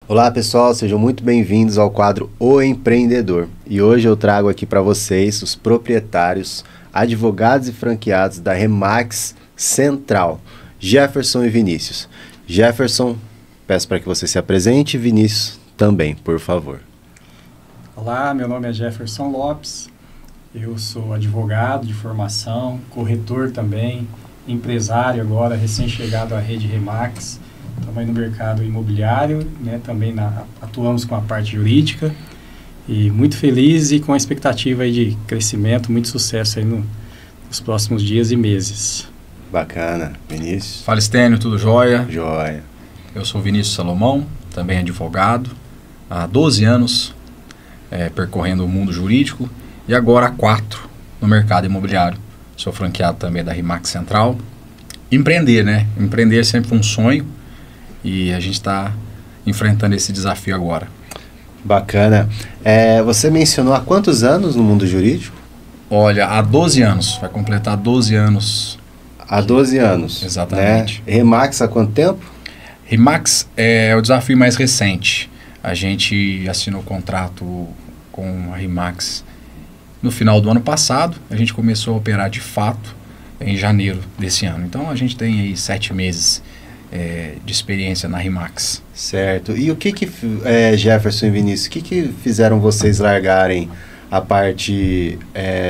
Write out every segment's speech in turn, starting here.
Olá pessoal, sejam muito bem-vindos ao quadro O Empreendedor. E hoje eu trago aqui para vocês os proprietários, advogados e franqueados da Remax Central, Jefferson e Vinícius. Jefferson, peço para que você se apresente, e Vinícius também, por favor. Olá, meu nome é Jefferson Lopes, eu sou advogado de formação, corretor também, empresário agora, recém-chegado à rede Remax. Estamos aí no mercado imobiliário, né? Também atuamos com a parte jurídica e muito feliz e com a expectativa aí de crescimento, muito sucesso aí nos próximos dias e meses. Bacana. Vinícius? Fala, Estênio, tudo jóia? Jóia. Eu sou Vinícius Salomão, também advogado, há 12 anos percorrendo o mundo jurídico e agora há 4 no mercado imobiliário. Sou franqueado também da Remax Central. Empreender, né? Empreender sempre foi um sonho. E a gente está enfrentando esse desafio agora. Bacana. Você mencionou há quantos anos no mundo jurídico? Olha, há 12 anos. Vai completar 12 anos. Há 12 anos. Exatamente. Né? Remax há quanto tempo? Remax é o desafio mais recente. A gente assinou o contrato com a Remax no final do ano passado. A gente começou a operar de fato em janeiro desse ano. Então a gente tem aí 7 meses de experiência na Remax. Certo. E o que Jefferson e Vinícius, o que fizeram vocês largarem a parte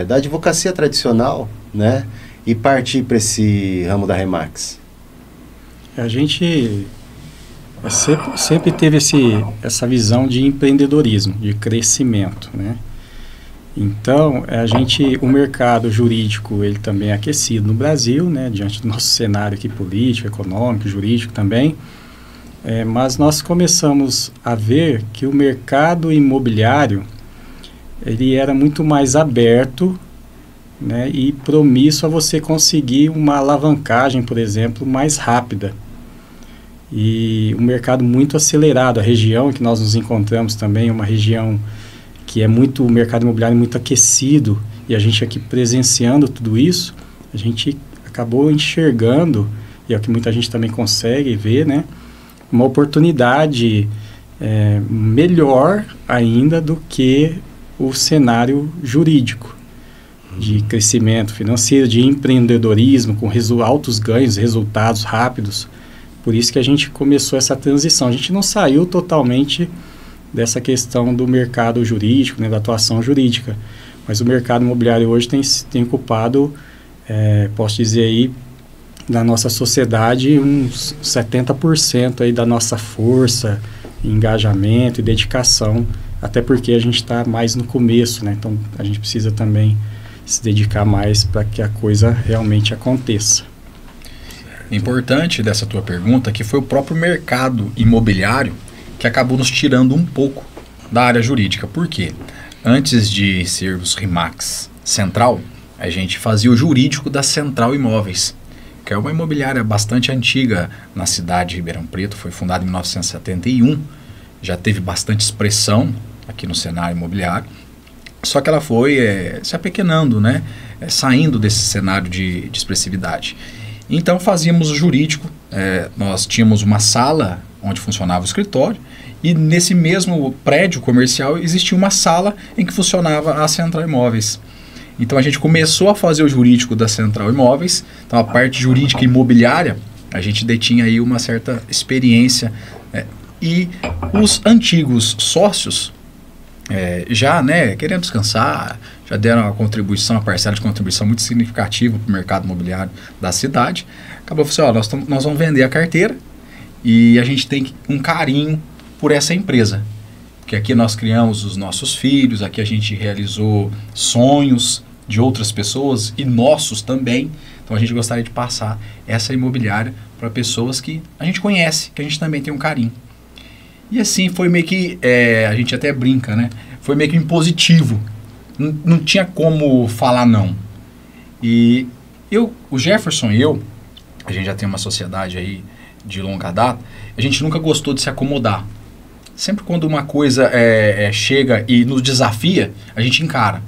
da advocacia tradicional, né, e partir para esse ramo da Remax? A gente sempre teve essa visão de empreendedorismo, de crescimento, né? Então, o mercado jurídico, ele também é aquecido no Brasil, né, diante do nosso cenário aqui político, econômico, jurídico também, mas nós começamos a ver que o mercado imobiliário, ele era muito mais aberto, né, e promísso a você conseguir uma alavancagem, por exemplo, mais rápida. E um mercado muito acelerado, a região que nós nos encontramos também é uma região que o mercado imobiliário muito aquecido, e a gente aqui presenciando tudo isso, a gente acabou enxergando, e é o que muita gente também consegue ver, né, uma oportunidade melhor ainda do que o cenário jurídico, de crescimento financeiro, de empreendedorismo, com altos ganhos, resultados rápidos. Por isso que a gente começou essa transição. A gente não saiu totalmente dessa questão do mercado jurídico, né, da atuação jurídica. Mas o mercado imobiliário hoje tem ocupado, posso dizer aí, na nossa sociedade, uns 70% aí da nossa força, engajamento e dedicação, até porque a gente está mais no começo, né? Então a gente precisa também se dedicar mais para que a coisa realmente aconteça. Importante dessa tua pergunta que foi o próprio mercado imobiliário que acabou nos tirando um pouco da área jurídica. Por quê? Antes de sermos Remax Central, a gente fazia o jurídico da Central Imóveis, que é uma imobiliária bastante antiga na cidade de Ribeirão Preto, foi fundada em 1971, já teve bastante expressão aqui no cenário imobiliário, só que ela foi se apequenando, né? Saindo desse cenário de expressividade. Então fazíamos o jurídico, nós tínhamos uma sala onde funcionava o escritório, e nesse mesmo prédio comercial existia uma sala em que funcionava a Central Imóveis. Então a gente começou a fazer o jurídico da Central Imóveis, então a parte jurídica imobiliária, a gente detinha aí uma certa experiência, e os antigos sócios, já, né, querendo descansar, já deram uma parcela de contribuição muito significativa para o mercado imobiliário da cidade. Acabou falando assim, nós vamos vender a carteira e a gente tem um carinho por essa empresa. Porque aqui nós criamos os nossos filhos, aqui a gente realizou sonhos de outras pessoas e nossos também. Então a gente gostaria de passar essa imobiliária para pessoas que a gente conhece, que a gente também tem um carinho. E assim foi meio que, a gente até brinca, né? Foi meio que impositivo. Não tinha como falar não. E o Jefferson e eu, a gente já tem uma sociedade aí de longa data, a gente nunca gostou de se acomodar. Sempre quando uma coisa chega e nos desafia, a gente encara.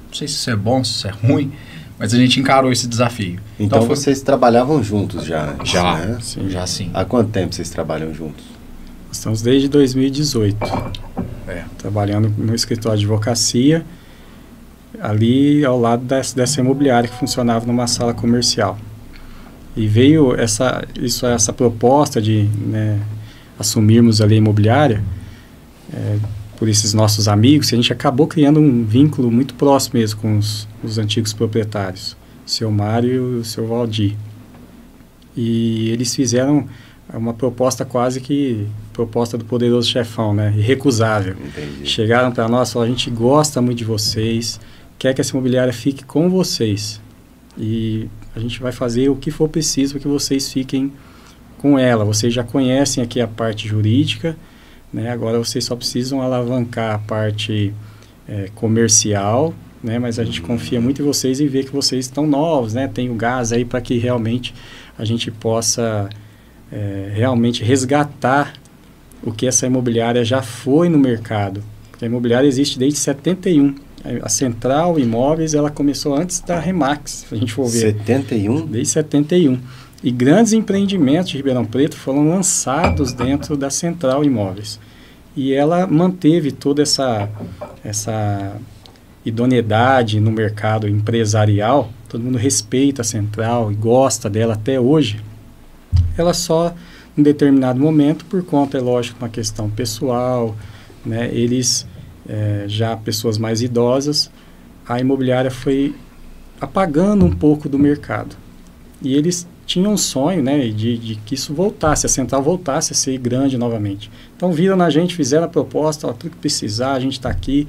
Não sei se isso é bom, se isso é ruim, mas a gente encarou esse desafio. Então vocês trabalhavam juntos já? Já, né? sim. Já sim. Há quanto tempo vocês trabalham juntos? Estamos desde 2018, trabalhando no escritório de advocacia, ali ao lado dessa imobiliária que funcionava numa sala comercial. E veio essa proposta de, né, assumirmos ali a imobiliária por esses nossos amigos, e a gente acabou criando um vínculo muito próximo mesmo com os antigos proprietários, o seu Mário e o seu Valdir. E eles fizeram uma proposta quase que proposta do poderoso chefão, né? Irrecusável. Entendi. Chegaram para nós e falaram: a gente gosta muito de vocês, quer que essa imobiliária fique com vocês. E a gente vai fazer o que for preciso para que vocês fiquem com ela. Vocês já conhecem aqui a parte jurídica, né? Agora vocês só precisam alavancar a parte comercial, né? Mas a gente confia muito em vocês e vê que vocês estão novos, né? Tem o gás aí para que realmente a gente possa realmente resgatar o que essa imobiliária já foi no mercado. Porque a imobiliária existe desde 71. A Central Imóveis, ela começou antes da Remax, se a gente for ver. 71? Desde 71. E grandes empreendimentos de Ribeirão Preto foram lançados dentro da Central Imóveis. E ela manteve toda essa idoneidade no mercado empresarial. Todo mundo respeita a Central e gosta dela até hoje. Ela só, em determinado momento, por conta, é lógico, uma questão pessoal, né, eles, já pessoas mais idosas, a imobiliária foi apagando um pouco do mercado. E eles tinham um sonho, né, de que isso voltasse, a Central voltasse a ser grande novamente. Então viram na gente, fizeram a proposta: ó, tudo que precisar, a gente está aqui,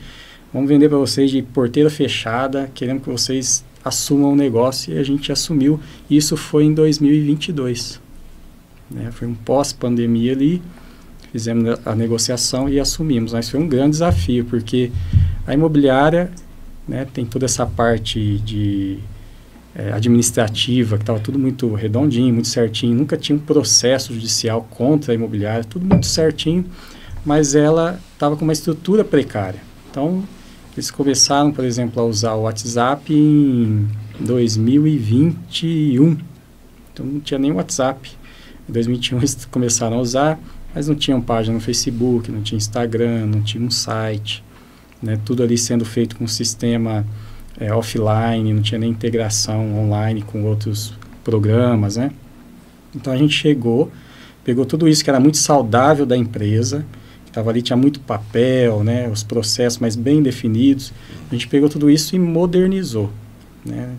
vamos vender para vocês de porteira fechada, queremos que vocês assumam o negócio, e a gente assumiu. Isso foi em 2022. Né? Foi um pós-pandemia ali, fizemos a negociação e assumimos. Mas foi um grande desafio, porque a imobiliária, né, tem toda essa parte de administrativa, que estava tudo muito redondinho, muito certinho. Nunca tinha um processo judicial contra a imobiliária, tudo muito certinho, mas ela estava com uma estrutura precária. Então, eles começaram, por exemplo, a usar o WhatsApp em 2021. Então, não tinha nem WhatsApp. Em 2021 eles começaram a usar, mas não tinham página no Facebook, não tinha Instagram, não tinha um site, né? Tudo ali sendo feito com um sistema offline, não tinha nem integração online com outros programas, né? Então a gente chegou, pegou tudo isso que era muito saudável da empresa, que estava ali, tinha muito papel, né? Os processos mais bem definidos, a gente pegou tudo isso e modernizou, né?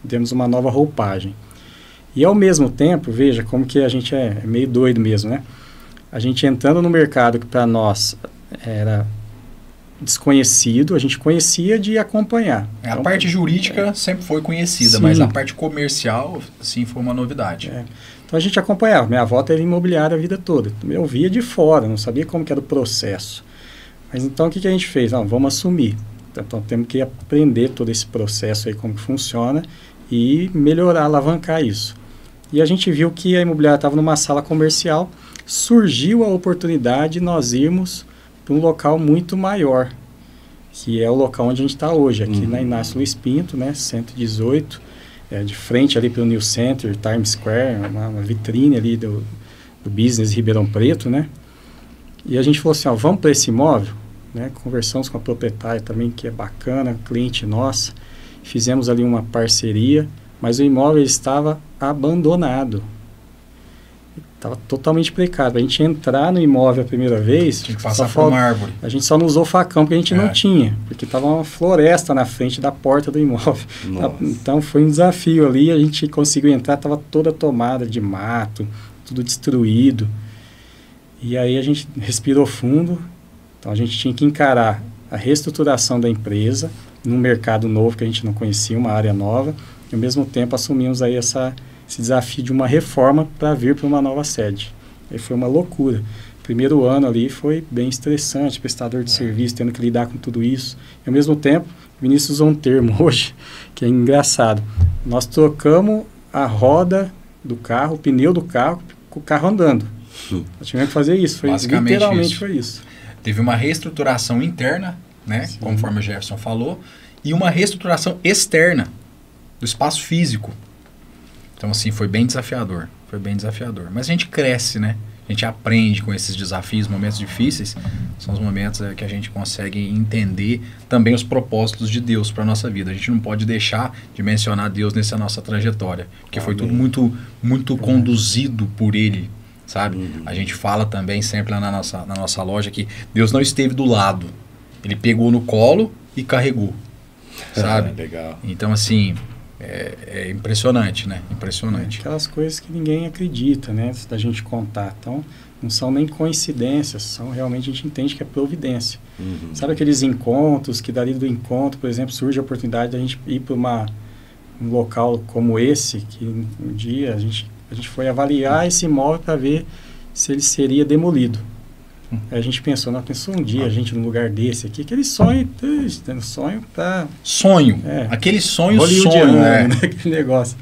Demos uma nova roupagem. E ao mesmo tempo, veja como que a gente é meio doido mesmo, né? A gente entrando no mercado que para nós era desconhecido, a gente conhecia de acompanhar. A parte jurídica sempre foi conhecida, sim, mas a parte comercial, sim, foi uma novidade. Então a gente acompanhava. Minha avó teve imobiliária a vida toda. Eu via de fora, não sabia como que era o processo. Mas então o que a gente fez? Não, vamos assumir. Então temos que aprender todo esse processo aí, como que funciona, e melhorar, alavancar isso. E a gente viu que a imobiliária estava numa sala comercial, surgiu a oportunidade de nós irmos para um local muito maior, que é o local onde a gente está hoje, aqui na Inácio Luiz Pinto, né, 118, de frente ali para o New Center, Times Square, uma vitrine ali do Business Ribeirão Preto, né? E a gente falou assim: ó, vamos para esse imóvel, né? Conversamos com a proprietária também, que é bacana, cliente nossa, fizemos ali uma parceria, mas o imóvel estava abandonado. Estava totalmente precário. A gente entrar no imóvel a primeira vez, tinha que passar por uma árvore. A gente só não usou facão porque a gente não tinha, porque estava uma floresta na frente da porta do imóvel. Nossa. Então foi um desafio ali, a gente conseguiu entrar, estava toda tomada de mato, tudo destruído. E aí a gente respirou fundo. Então a gente tinha que encarar a reestruturação da empresa num mercado novo que a gente não conhecia, uma área nova, e ao mesmo tempo assumimos aí esse desafio de uma reforma para vir para uma nova sede. Aí foi uma loucura. Primeiro ano ali foi bem estressante, prestador de serviço, tendo que lidar com tudo isso. E ao mesmo tempo, o Vinícius usou um termo hoje, que é engraçado. Nós trocamos a roda do carro, o pneu do carro, com o carro andando. Nós tivemos que fazer isso, literalmente foi isso. Teve uma reestruturação interna, né, conforme o Jefferson falou, e uma reestruturação externa do espaço físico. Então, assim, foi bem desafiador. Mas a gente cresce, né? a gente aprende com esses desafios, momentos difíceis, são os momentos que a gente consegue entender também os propósitos de Deus para a nossa vida. A gente não pode deixar de mencionar Deus nessa nossa trajetória, porque foi tudo muito conduzido por Ele, sabe? A gente fala também sempre lá na nossa loja que Deus não esteve do lado, Ele pegou no colo e carregou, sabe? Legal. Então, assim, é impressionante, né? Impressionante. Aquelas coisas que ninguém acredita, né? Da gente contar. Então, não são nem coincidências, são realmente, a gente entende que é providência. Sabe aqueles encontros, que dali do encontro, por exemplo, surge a oportunidade de a gente ir para um local como esse, que um dia a gente foi avaliar esse imóvel para ver se ele seria demolido. Aí a gente pensou um dia a gente num lugar desse aqui, aquele sonho para... Sonho, aquele sonho, né? Aquele negócio.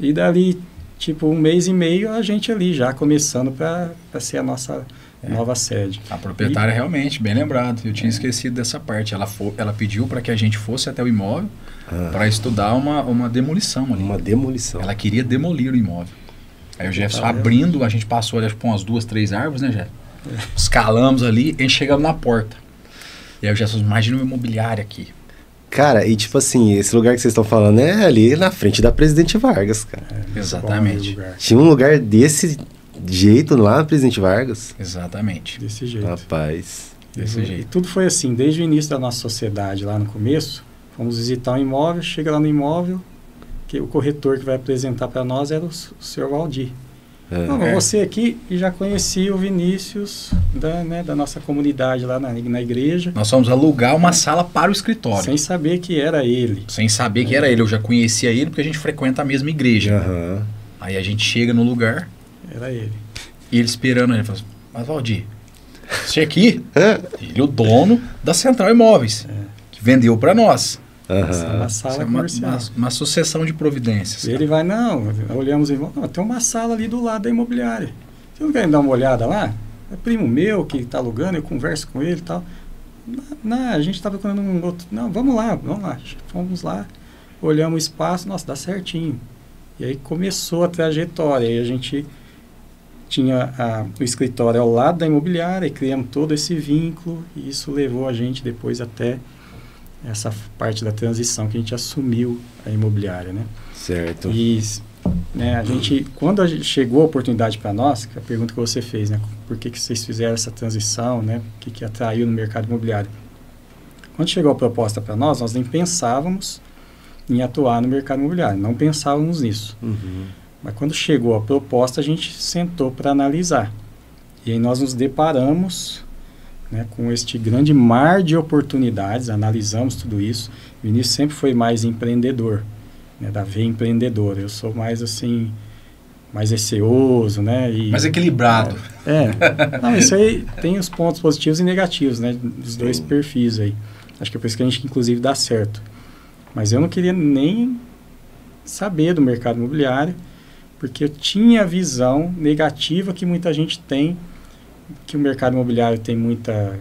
E dali, tipo, 1 mês e meio, a gente ali já começando para ser a nossa nova sede. A proprietária realmente, bem lembrado, eu tinha esquecido dessa parte. Ela pediu para que a gente fosse até o imóvel para estudar uma demolição ali. Uma demolição. Ela queria demolir o imóvel. Aí o Jefferson abrindo, a gente passou ali por umas 2, 3 árvores, né, Jefferson? Escalamos ali e chegamos na porta. E aí o Jefferson, imagina uma imobiliária aqui. Cara, e tipo assim, esse lugar que vocês estão falando é ali na frente da Presidente Vargas, cara. Exatamente. Tinha um lugar desse jeito lá na Presidente Vargas? Exatamente. Desse jeito. Rapaz. Desse jeito. E tudo foi assim, desde o início da nossa sociedade, lá no começo, fomos visitar um imóvel, chega lá no imóvel, que o corretor que vai apresentar para nós era o senhor Valdir. Você aqui, e já conhecia o Vinícius da nossa comunidade lá na igreja. Nós fomos alugar uma sala para o escritório. Sem saber que era ele. Sem saber que era ele. Eu já conhecia ele porque a gente frequenta a mesma igreja. Aí a gente chega no lugar. Era ele. E ele esperando. Ele falou assim, mas Valdir, você aqui? Ele é o dono da Central Imóveis. Que vendeu para nós. Uma sala comercial. Uma sucessão de providências. E ele vai, olhamos e vamos, tem uma sala ali do lado da imobiliária. Você não quer dar uma olhada lá? É primo meu que está alugando, eu converso com ele e tal. Não, a gente está procurando um outro. Não, vamos lá. Fomos lá, olhamos o espaço, nossa, dá certinho. E aí começou a trajetória. Aí a gente tinha o escritório ao lado da imobiliária e criamos todo esse vínculo. E isso levou a gente depois até essa parte da transição que a gente assumiu a imobiliária, né? Certo. E a gente, quando chegou a oportunidade para nós, que é a pergunta que você fez, né? Por que vocês fizeram essa transição, né? O que atraiu no mercado imobiliário? Quando chegou a proposta para nós nem pensávamos em atuar no mercado imobiliário, não pensávamos nisso. Mas quando chegou a proposta, a gente sentou para analisar. E aí nós nos deparamos com este grande mar de oportunidades, analisamos tudo isso. O Vinícius sempre foi mais empreendedor, da veia empreendedora. Eu sou mais assim, mais receoso, mais equilibrado. Não, isso aí tem os pontos positivos e negativos, dos dois perfis aí. Acho que é por isso que a gente, inclusive, dá certo. Mas eu não queria nem saber do mercado imobiliário, porque eu tinha a visão negativa que muita gente tem, que o mercado imobiliário tem muita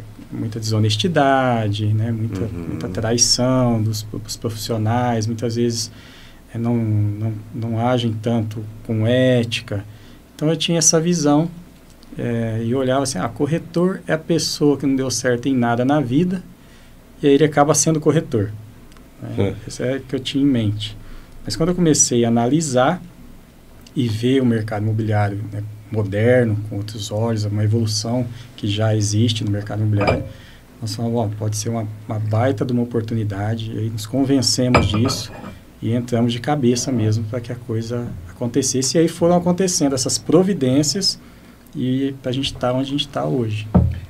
desonestidade, muita traição dos profissionais, muitas vezes não agem tanto com ética. Então eu tinha essa visão e eu olhava assim, corretor é a pessoa que não deu certo em nada na vida e aí ele acaba sendo corretor. Isso é o que eu tinha em mente. Mas quando eu comecei a analisar e ver o mercado imobiliário moderno, com outros olhos, uma evolução que já existe no mercado imobiliário, nós falamos, pode ser uma baita de uma oportunidade, e aí nos convencemos disso e entramos de cabeça mesmo para que a coisa acontecesse. E aí foram acontecendo essas providências e para a gente estar onde a gente está hoje.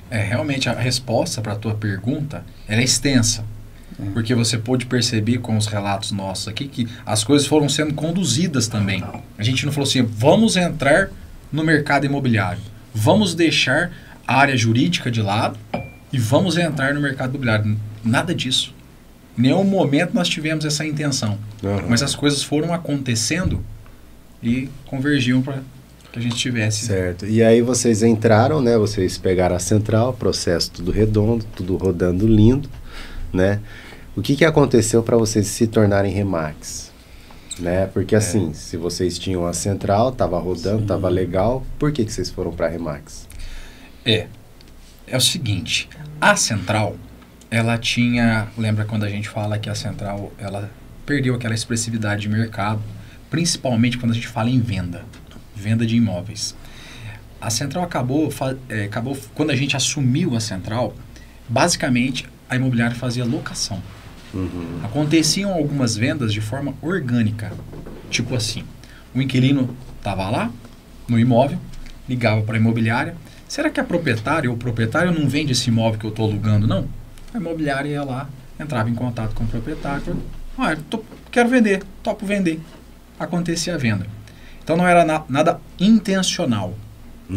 Realmente a resposta para a tua pergunta é extensa, porque você pôde perceber com os relatos nossos aqui que as coisas foram sendo conduzidas também. A gente não falou assim, vamos entrar no mercado imobiliário, vamos deixar a área jurídica de lado e vamos entrar no mercado imobiliário. Nada disso. Em nenhum momento nós tivemos essa intenção. Mas as coisas foram acontecendo e convergiam para que a gente tivesse. Certo. E aí vocês entraram, vocês pegaram a central, processo tudo redondo, tudo rodando lindo, O que aconteceu para vocês se tornarem Remax? Né? Porque assim, se vocês tinham a central, tava rodando, tava legal, por que vocês foram para a Remax? É o seguinte, a central, ela tinha, lembra quando a gente fala que a central, ela perdeu aquela expressividade de mercado, principalmente quando a gente fala em venda de imóveis. A central acabou, quando a gente assumiu a central, basicamente a imobiliária fazia locação. Aconteciam algumas vendas de forma orgânica, tipo assim, o inquilino estava lá no imóvel, ligava para a imobiliária, será que a proprietária ou o proprietário não vende esse imóvel que eu estou alugando, não? A imobiliária ia lá, entrava em contato com o proprietário, quero vender, topo vender. Acontecia a venda. Então não era nada intencional,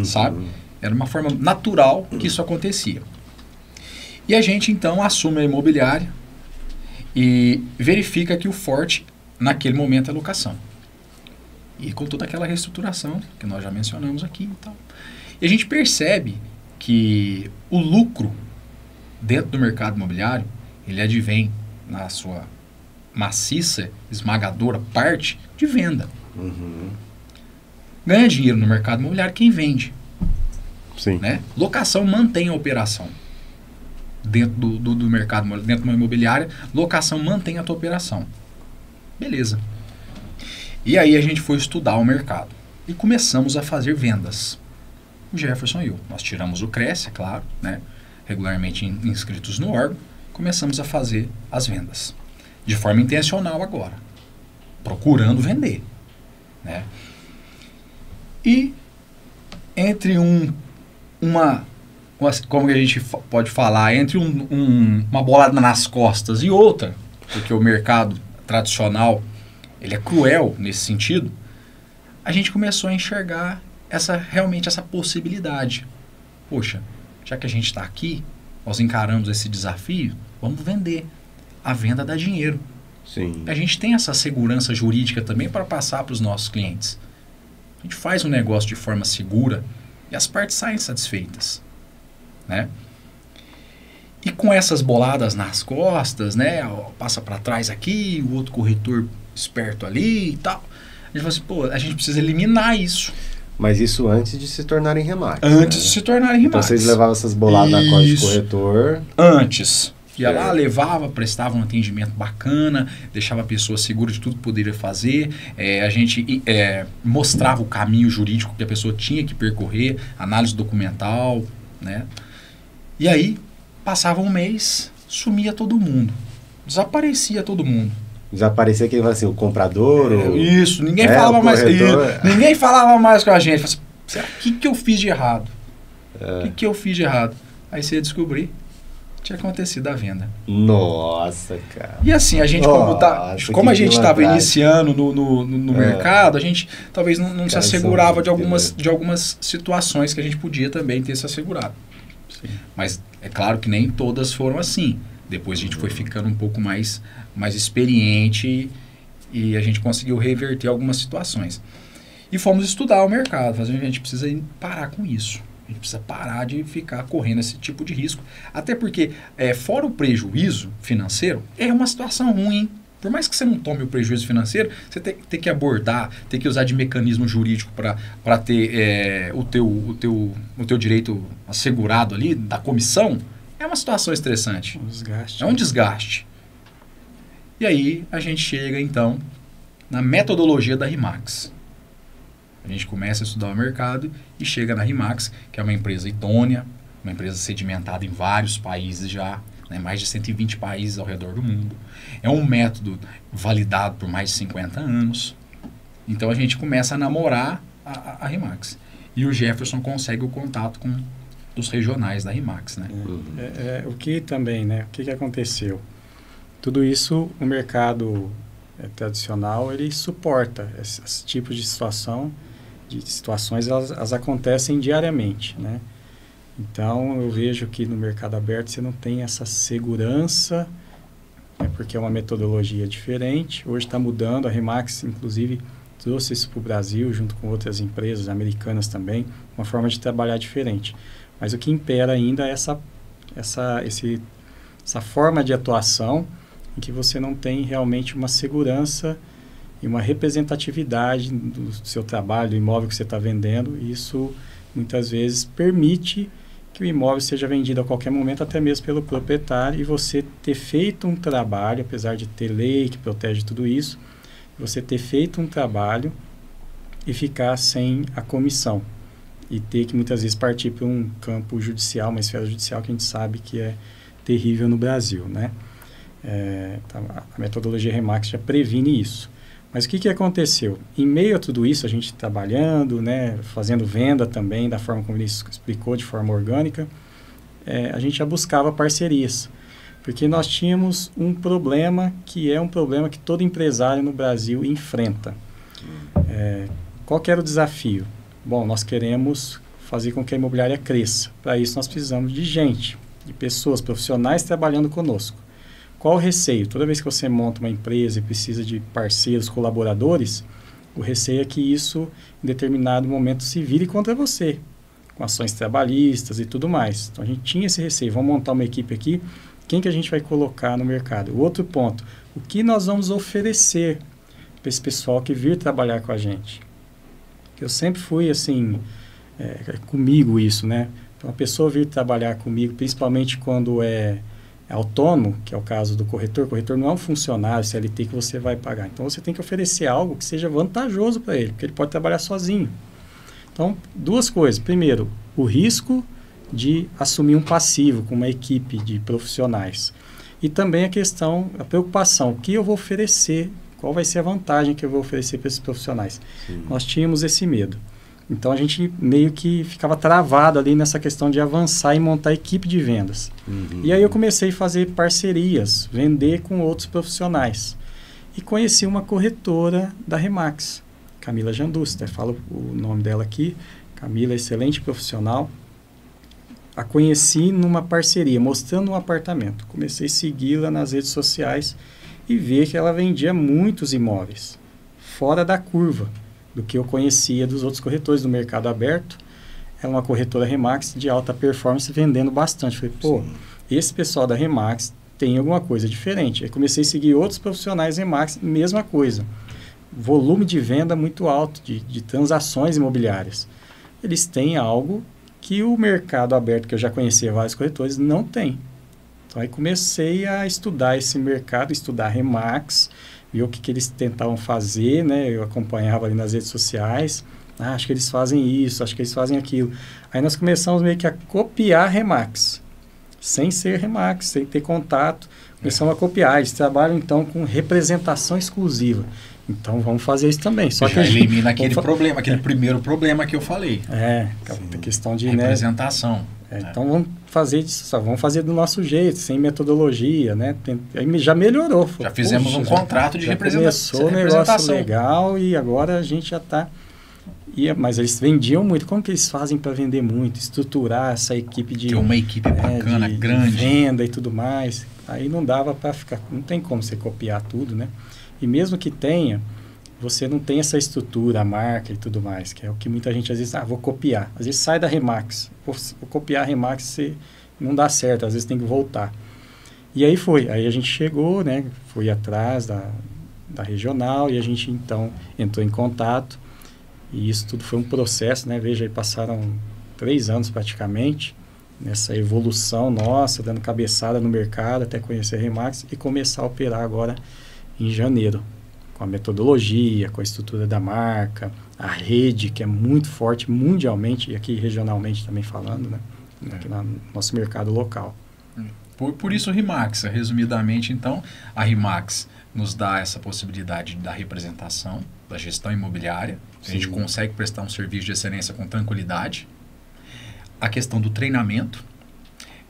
sabe? Era uma forma natural que isso acontecia. E a gente então assume a imobiliária e verifica que o forte naquele momento é a locação. E com toda aquela reestruturação que nós já mencionamos aqui e tal. E a gente percebe que o lucro dentro do mercado imobiliário, ele advém na sua maciça, esmagadora parte de venda. Ganha dinheiro no mercado imobiliário quem vende. Sim. Né? Locação mantém a operação. Dentro do mercado, dentro de uma imobiliária, locação mantém a tua operação. Beleza. E aí a gente foi estudar o mercado. E começamos a fazer vendas. O Jefferson e eu. Nós tiramos o CRES, é claro, né? Regularmente inscritos no órgão. Começamos a fazer as vendas. De forma intencional agora. Procurando vender. Né? E entre como a gente pode falar, entre uma bolada nas costas e outra, porque o mercado tradicional ele é cruel nesse sentido, a gente começou a enxergar realmente essa possibilidade. Poxa, já que a gente está aqui, nós encaramos esse desafio, vamos vender. A venda dá dinheiro. Sim. A gente tem essa segurança jurídica também para passar para os nossos clientes. A gente faz um negócio de forma segura e as partes saem satisfeitas. Né? E com essas boladas nas costas, né? Passa para trás aqui, o outro corretor esperto ali e tal. A gente fala assim, pô, a gente precisa eliminar isso. Mas isso antes de se tornarem Remax. Antes né? de se tornarem Remax. Então vocês levavam essas boladas na costa de corretor. Antes. Ia lá, levava, prestava um atendimento bacana, deixava a pessoa segura de tudo que poderia fazer. A gente mostrava o caminho jurídico que a pessoa tinha que percorrer, análise documental, né? E aí, passava um mês, sumia todo mundo. Desaparecia todo mundo. Desaparecia aquele assim, o comprador? Isso, ninguém falava mais. Ninguém falava mais com a gente. Falava assim, será que eu fiz de errado? O que eu fiz de errado? Aí você ia descobrir. Tinha acontecido a venda. Nossa, cara. E assim, a gente, como a gente estava iniciando no mercado, a gente talvez não se assegurava de algumas situações que a gente podia também ter se assegurado. Sim. Mas é claro que nem todas foram assim. Depois a gente foi ficando um pouco mais experiente e a gente conseguiu reverter algumas situações. E fomos estudar o mercado. A gente precisa parar com isso. A gente precisa parar de ficar correndo esse tipo de risco. Até porque, fora o prejuízo financeiro, é uma situação ruim. Por mais que você não tome o prejuízo financeiro, você tem que abordar, tem que usar de mecanismo jurídico para ter o teu direito assegurado ali, da comissão. É uma situação estressante. Um desgaste. É um desgaste. E aí a gente chega, então, na metodologia da Remax. A gente começa a estudar o mercado e chega na Remax, que é uma empresa idônea, uma empresa sedimentada em vários países já, né, mais de 120 países ao redor do mundo. É um método validado por mais de 50 anos. Então a gente começa a namorar a Remax. E o Jefferson consegue o contato com os regionais da Remax. Né? O que também, né? O que aconteceu? Tudo isso, o mercado tradicional, ele suporta esse tipo de situações, elas acontecem diariamente, né? Então, eu vejo que no mercado aberto você não tem essa segurança, né, porque é uma metodologia diferente. Hoje está mudando, a Remax, inclusive, trouxe isso para o Brasil, junto com outras empresas americanas também, uma forma de trabalhar diferente. Mas o que impera ainda é essa forma de atuação em que você não tem realmente uma segurança e uma representatividade do seu trabalho, do imóvel que você está vendendo. E isso, muitas vezes, permite que o imóvel seja vendido a qualquer momento, até mesmo pelo proprietário, e você ter feito um trabalho, apesar de ter lei que protege tudo isso, você ter feito um trabalho e ficar sem a comissão. E ter que, muitas vezes, partir para um campo judicial, uma esfera judicial que a gente sabe que é terrível no Brasil, né? A metodologia Remax já previne isso. Mas o que aconteceu? Em meio a tudo isso, a gente trabalhando, né, fazendo venda também, da forma como ele explicou, de forma orgânica, a gente já buscava parcerias. Porque nós tínhamos um problema que é um problema que todo empresário no Brasil enfrenta. Qual que era o desafio? Bom, nós queremos fazer com que a imobiliária cresça. Para isso, nós precisamos de gente, de pessoas profissionais trabalhando conosco. Qual o receio? Toda vez que você monta uma empresa e precisa de parceiros, colaboradores, o receio é que isso, em determinado momento, se vire contra você, com ações trabalhistas e tudo mais. Então, a gente tinha esse receio. Vamos montar uma equipe aqui, quem que a gente vai colocar no mercado? O outro ponto, o que nós vamos oferecer para esse pessoal que vir trabalhar com a gente? Eu sempre fui, assim, comigo isso, né? Então, a pessoa vir trabalhar comigo, principalmente quando é autônomo, que é o caso do corretor. O corretor não é um funcionário CLT que você vai pagar. Então, você tem que oferecer algo que seja vantajoso para ele, porque ele pode trabalhar sozinho. Então, duas coisas. Primeiro, o risco de assumir um passivo com uma equipe de profissionais. E também a preocupação, o que eu vou oferecer, qual vai ser a vantagem que eu vou oferecer para esses profissionais. Sim. Nós tínhamos esse medo. Então, a gente meio que ficava travado ali nessa questão de avançar e montar equipe de vendas. E aí eu comecei a fazer parcerias, vender com outros profissionais. E conheci uma corretora da Remax, Camila Jandusta, falo o nome dela aqui. Camila é excelente profissional. A conheci numa parceria, mostrando um apartamento. Comecei a segui-la nas redes sociais e ver que ela vendia muitos imóveis, fora da curva do que eu conhecia dos outros corretores do mercado aberto. É uma corretora Remax de alta performance, vendendo bastante. Falei, esse pessoal da Remax tem alguma coisa diferente. Aí comecei a seguir outros profissionais Remax, mesma coisa. Volume de venda muito alto, de transações imobiliárias. Eles têm algo que o mercado aberto, que eu já conhecia vários corretores, não tem. Então, aí comecei a estudar esse mercado, estudar Remax, ver o que eles tentavam fazer, né? Eu acompanhava ali nas redes sociais. Acho que eles fazem isso, acho que eles fazem aquilo. Aí nós começamos meio que a copiar Remax, sem ser Remax, sem ter contato. Começamos a copiar. Eles trabalham, então, com representação exclusiva. Então, vamos fazer isso também. Só já que elimina aquele problema, aquele primeiro problema que eu falei. A questão de representação. Então, vamos fazer do nosso jeito, sem metodologia, né? Aí já melhorou. Já fizemos um contrato de representação. Começou um negócio legal e agora a gente já está... Mas eles vendiam muito. Como que eles fazem para vender muito? Estruturar essa equipe de... Ter uma equipe bacana, grande. De venda e tudo mais. Aí não dava para ficar... Não tem como você copiar tudo, né? E mesmo que tenha, você não tem essa estrutura, a marca e tudo mais, que é o que muita gente às vezes, vou copiar. Às vezes sai da Remax, vou copiar a Remax, não dá certo, às vezes tem que voltar. E aí aí a gente chegou, né, foi atrás da regional e a gente então entrou em contato. E isso tudo foi um processo, né, veja, aí passaram 3 anos praticamente, nessa evolução nossa, dando cabeçada no mercado até conhecer a Remax e começar a operar agora em janeiro, com a metodologia, com a estrutura da marca, a rede que é muito forte mundialmente e aqui regionalmente também falando, né? Aqui no nosso mercado local. Por isso Remax, resumidamente então, a Remax nos dá essa possibilidade da representação, da gestão imobiliária, a gente consegue prestar um serviço de excelência com tranquilidade, a questão do treinamento,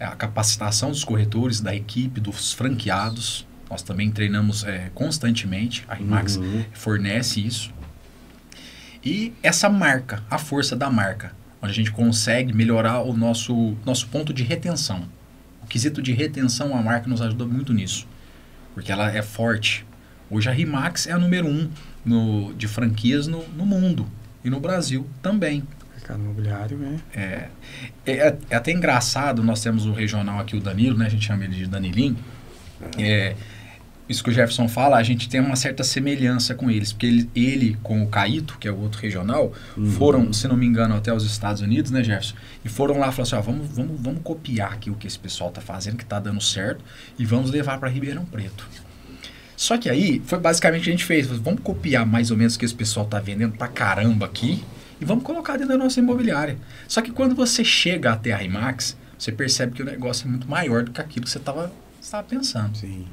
a capacitação dos corretores, da equipe, dos franqueados. Nós também treinamos constantemente, a Remax fornece isso. E essa marca, a força da marca, onde a gente consegue melhorar o nosso ponto de retenção. O quesito de retenção, a marca nos ajuda muito nisso, porque ela é forte. Hoje a Remax é a número 1 de franquias no mundo e no Brasil também. O mercado imobiliário, né? É até engraçado, nós temos o regional aqui, o Danilo, né? A gente chama ele de Danilinho. isso que o Jefferson fala, a gente tem uma certa semelhança com eles, porque ele com o Caíto, que é o outro regional, foram, se não me engano, até os Estados Unidos, né, Jefferson? E foram lá e falaram assim, vamos copiar aqui o que esse pessoal está fazendo, que está dando certo, e vamos levar para Ribeirão Preto. Só que aí, foi basicamente o que a gente fez, vamos copiar mais ou menos o que esse pessoal está vendendo pra caramba aqui, e vamos colocar dentro da nossa imobiliária. Só que quando você chega até a RE/MAX, você percebe que o negócio é muito maior do que aquilo que você estava pensando. Sim.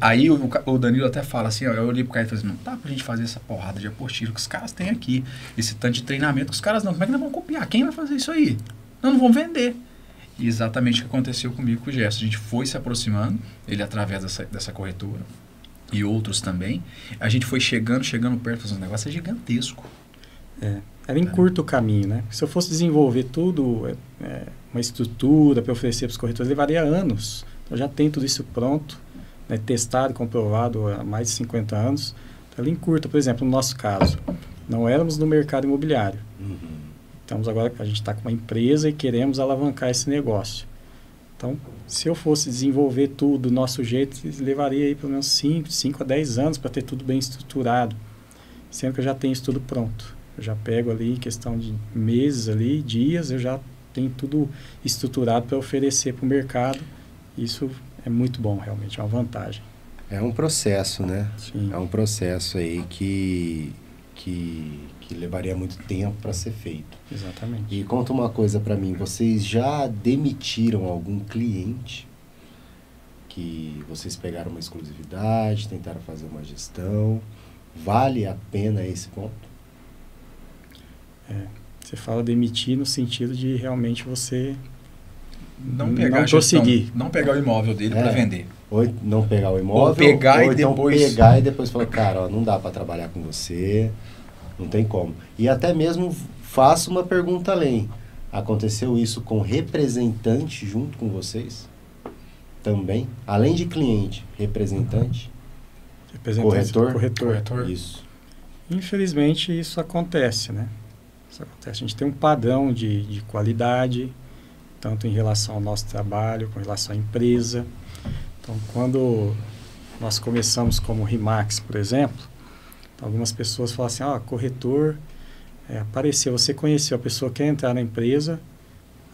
Aí o Danilo até fala assim, ó, eu olhei pro cara e falei assim, não dá pra gente fazer essa porrada de apostila que os caras têm aqui, esse tanto de treinamento que os caras não, como é que nós vamos copiar? Quem vai fazer isso aí? Não vão vender. E exatamente o que aconteceu comigo com o Gerson, a gente foi se aproximando, ele através dessa corretora e outros também, a gente foi chegando perto, fazendo um negócio gigantesco. Era em curto o caminho, né? Se eu fosse desenvolver tudo, uma estrutura para oferecer para os corretores, levaria anos. Então já tem tudo isso pronto, né, testado, comprovado há mais de 50 anos. Então, ali em curto, por exemplo, no nosso caso, não éramos no mercado imobiliário. Estamos agora, a gente está com uma empresa e queremos alavancar esse negócio. Então, se eu fosse desenvolver tudo do nosso jeito, levaria aí pelo menos 5 a 10 anos para ter tudo bem estruturado, sendo que eu já tenho isso tudo pronto. Eu já pego ali em questão de meses ali, dias, eu já tenho tudo estruturado para oferecer para o mercado. Isso é muito bom, realmente, é uma vantagem. É um processo, né? Sim. É um processo aí que levaria muito tempo para ser feito. Exatamente. E conta uma coisa para mim, vocês já demitiram algum cliente que vocês pegaram uma exclusividade, tentaram fazer uma gestão? Vale a pena esse ponto? Você fala demitir no sentido de realmente você Não pegar não prosseguir. Não pegar o imóvel dele para vender. Ou não pegar o imóvel, ou pegar ou e então depois... pegar e depois falar, cara, ó, não dá para trabalhar com você, não tem como. E até mesmo faço uma pergunta além. Aconteceu isso com representante junto com vocês? Também? Além de cliente, representante? Corretor? Isso. Infelizmente, isso acontece, né? Isso acontece. A gente tem um padrão de qualidade, tanto em relação ao nosso trabalho, com relação à empresa. Então, quando nós começamos como RE/MAX, por exemplo, algumas pessoas falam assim, corretor, apareceu, você conheceu a pessoa que quer entrar na empresa,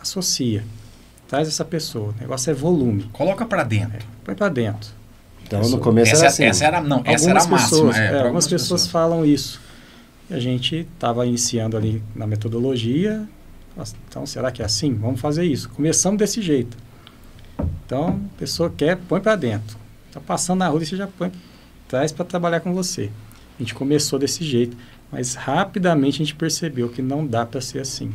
associa, traz essa pessoa, o negócio é volume. Coloca para dentro. Põe para dentro. Então, no começo era assim. Essa era a máxima. Algumas pessoas falam isso. E a gente estava iniciando ali na metodologia, então será que é assim? Vamos fazer isso. Começamos desse jeito. Então, a pessoa quer, põe para dentro. Está passando na rua e você já traz para trabalhar com você. A gente começou desse jeito, mas rapidamente a gente percebeu que não dá para ser assim.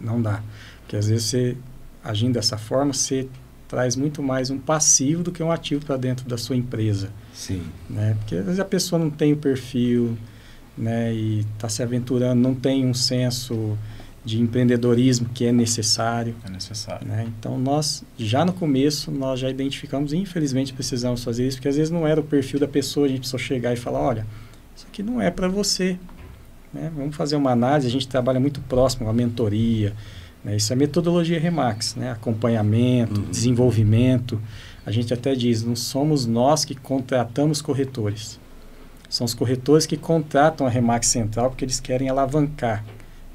Não dá. Porque às vezes você, agindo dessa forma, você traz muito mais um passivo do que um ativo para dentro da sua empresa. Sim. Né? Porque às vezes a pessoa não tem o perfil, né, e está se aventurando, não tem um senso de empreendedorismo que é necessário. Né? Então, nós, já no começo, nós já identificamos, e infelizmente precisamos fazer isso, porque às vezes não era o perfil da pessoa, a gente precisou chegar e falar, olha, isso aqui não é para você. Né? Vamos fazer uma análise, a gente trabalha muito próximo, a mentoria, né? Isso é metodologia RE/MAX, né? Acompanhamento, desenvolvimento. A gente até diz, não somos nós que contratamos corretores. São os corretores que contratam a RE/MAX Central porque eles querem alavancar,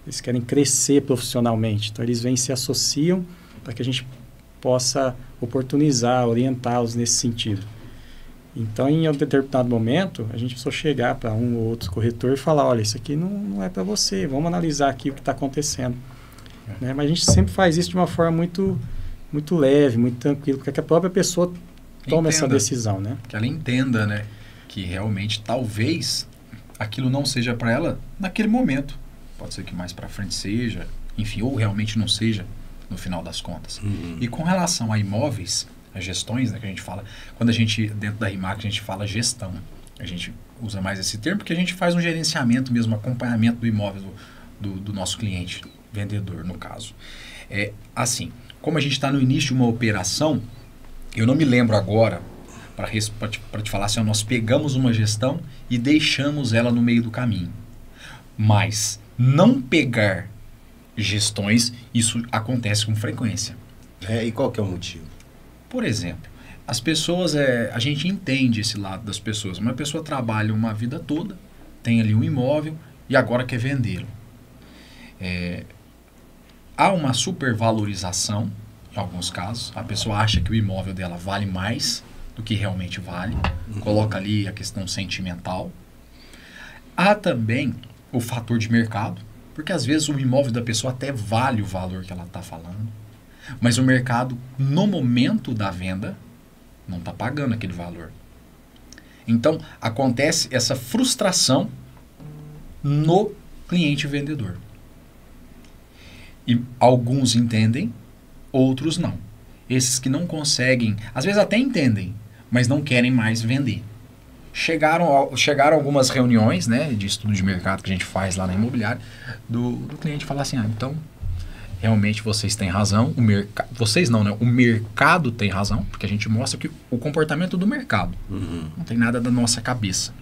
eles querem crescer profissionalmente. Então, eles vêm e se associam para que a gente possa oportunizar, orientá-los nesse sentido. Então, em um determinado momento, a gente precisou chegar para um ou outro corretor e falar, olha, isso aqui não é para você, vamos analisar aqui o que está acontecendo. Né? Mas a gente sempre faz isso de uma forma muito, muito leve, muito tranquila, porque a própria pessoa toma essa decisão. Né? Que ela entenda, né, que realmente talvez aquilo não seja para ela naquele momento. Pode ser que mais para frente seja, enfim, ou realmente não seja no final das contas. E com relação a imóveis, as gestões, né, que a gente fala, quando a gente, dentro da RE/MAX, a gente fala gestão. A gente usa mais esse termo porque a gente faz um gerenciamento mesmo, acompanhamento do imóvel do nosso cliente, vendedor, no caso. Assim, como a gente está no início de uma operação, eu não me lembro agora, para te falar assim, nós pegamos uma gestão e deixamos ela no meio do caminho. Mas não pegar gestões, isso acontece com frequência. E qual que é o motivo? Por exemplo, as pessoas, a gente entende esse lado das pessoas. Uma pessoa trabalha uma vida toda, tem ali um imóvel e agora quer vendê-lo. Há uma supervalorização, em alguns casos. A pessoa acha que o imóvel dela vale mais do que realmente vale. Coloca ali a questão sentimental. Há também o fator de mercado, porque às vezes o imóvel da pessoa até vale o valor que ela está falando, mas o mercado, no momento da venda, não está pagando aquele valor. Então, acontece essa frustração no cliente vendedor. E alguns entendem, outros não. Esses que não conseguem, às vezes até entendem, mas não querem mais vender. Chegaram algumas reuniões, né, de estudo de mercado que a gente faz lá na imobiliária, do cliente falar assim, então, realmente vocês têm razão, vocês não, né, o mercado tem razão, porque a gente mostra que o comportamento do mercado, não tem nada da nossa cabeça.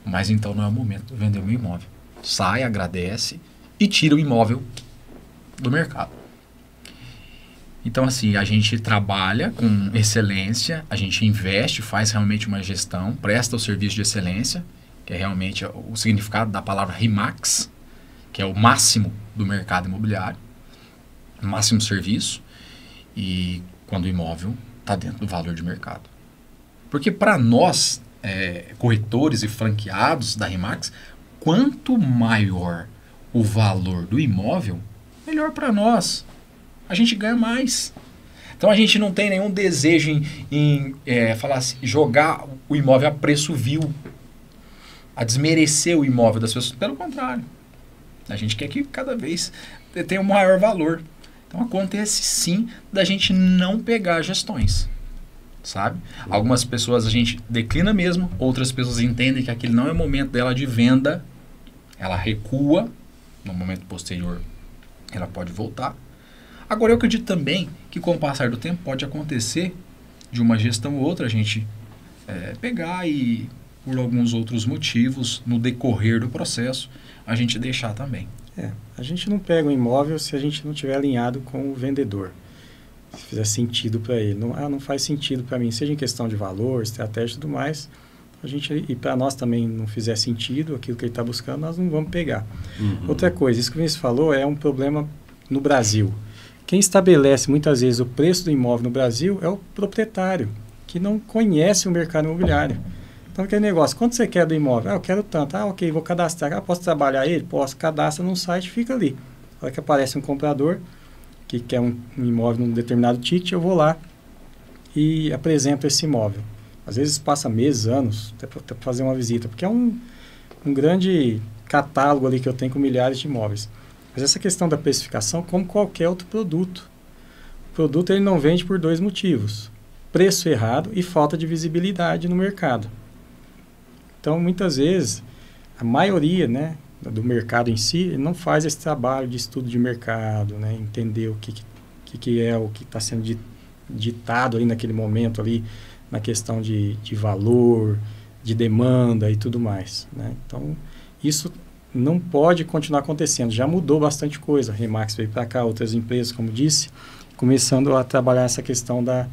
Mas então não é o momento de vender um imóvel. Sai, agradece e tira o imóvel do mercado. Então, assim, a gente trabalha com excelência, a gente investe, faz realmente uma gestão, presta o serviço de excelência, que é realmente o significado da palavra RE/MAX, que é o máximo do mercado imobiliário, máximo serviço, e quando o imóvel está dentro do valor de mercado. Porque para nós, corretores e franqueados da RE/MAX, quanto maior o valor do imóvel, melhor para nós. A gente ganha mais. Então a gente não tem nenhum desejo em falar assim, jogar o imóvel a preço vil, a desmerecer o imóvel das pessoas. Pelo contrário, a gente quer que cada vez tenha um maior valor. Então acontece sim da gente não pegar gestões, sabe? Algumas pessoas a gente declina mesmo, outras pessoas entendem que aquele não é o momento dela de venda, ela recua, no momento posterior ela pode voltar. Agora, eu acredito também que com o passar do tempo pode acontecer de uma gestão ou outra a gente pegar e, por alguns outros motivos, no decorrer do processo, a gente deixar também. A gente não pega um imóvel se a gente não estiver alinhado com o vendedor. Se fizer sentido para ele. Não faz sentido para mim, seja em questão de valor, estratégia e tudo mais. E para nós também não fizer sentido aquilo que ele está buscando, nós não vamos pegar. Outra coisa, isso que o Vinícius falou é um problema no Brasil. Quem estabelece muitas vezes o preço do imóvel no Brasil é o proprietário, que não conhece o mercado imobiliário. Então, aquele negócio, quanto você quer do imóvel? Eu quero tanto. Ok, vou cadastrar. Posso trabalhar ele? Posso. Cadastra num site, fica ali. Na hora que aparece um comprador que quer um imóvel num determinado ticket, eu vou lá e apresento esse imóvel. Às vezes passa meses, anos, até para fazer uma visita, porque é um grande catálogo ali que eu tenho com milhares de imóveis. Mas essa questão da precificação, como qualquer outro produto. O produto ele não vende por dois motivos. Preço errado e falta de visibilidade no mercado. Então, muitas vezes, a maioria, né, do mercado em si não faz esse trabalho de estudo de mercado, né, entender o que é o que está sendo ditado ali naquele momento, ali, na questão de valor, de demanda e tudo mais. Né? Então, isso não pode continuar acontecendo. Já mudou bastante coisa. A RE/MAX veio para cá, outras empresas, como disse, começando a trabalhar essa questão da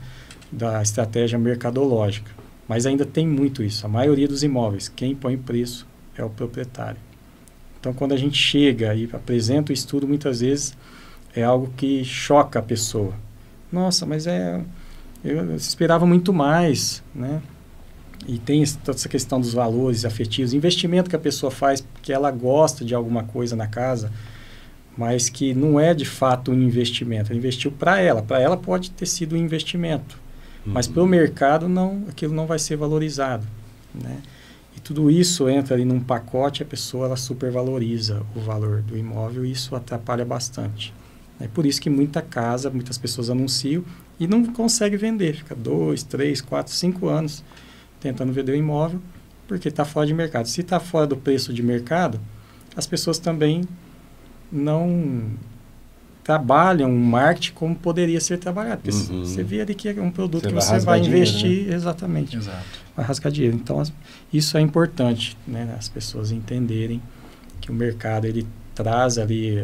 estratégia mercadológica. Mas ainda tem muito isso. A maioria dos imóveis, quem põe preço é o proprietário. Então, quando a gente chega e apresenta o estudo, muitas vezes é algo que choca a pessoa. Nossa, mas eu esperava muito mais, né? E tem toda essa questão dos valores afetivos, investimento que a pessoa faz porque ela gosta de alguma coisa na casa, mas que não é de fato um investimento. Ela investiu para ela pode ter sido um investimento, mas para o mercado aquilo não vai ser valorizado, né? E tudo isso entra ali num pacote, a pessoa ela supervaloriza o valor do imóvel e isso atrapalha bastante. É por isso que muitas pessoas anunciam e não consegue vender, fica 2, 3, 4, 5 anos tentando vender o imóvel, porque está fora de mercado. Se está fora do preço de mercado, as pessoas também não trabalham o marketing como poderia ser trabalhado. Porque você vê ali que é um produto que você vai investir, dinheiro, né? Exatamente. Exato. Vai rasgar dinheiro. Então, isso é importante, né? As pessoas entenderem que o mercado ele traz ali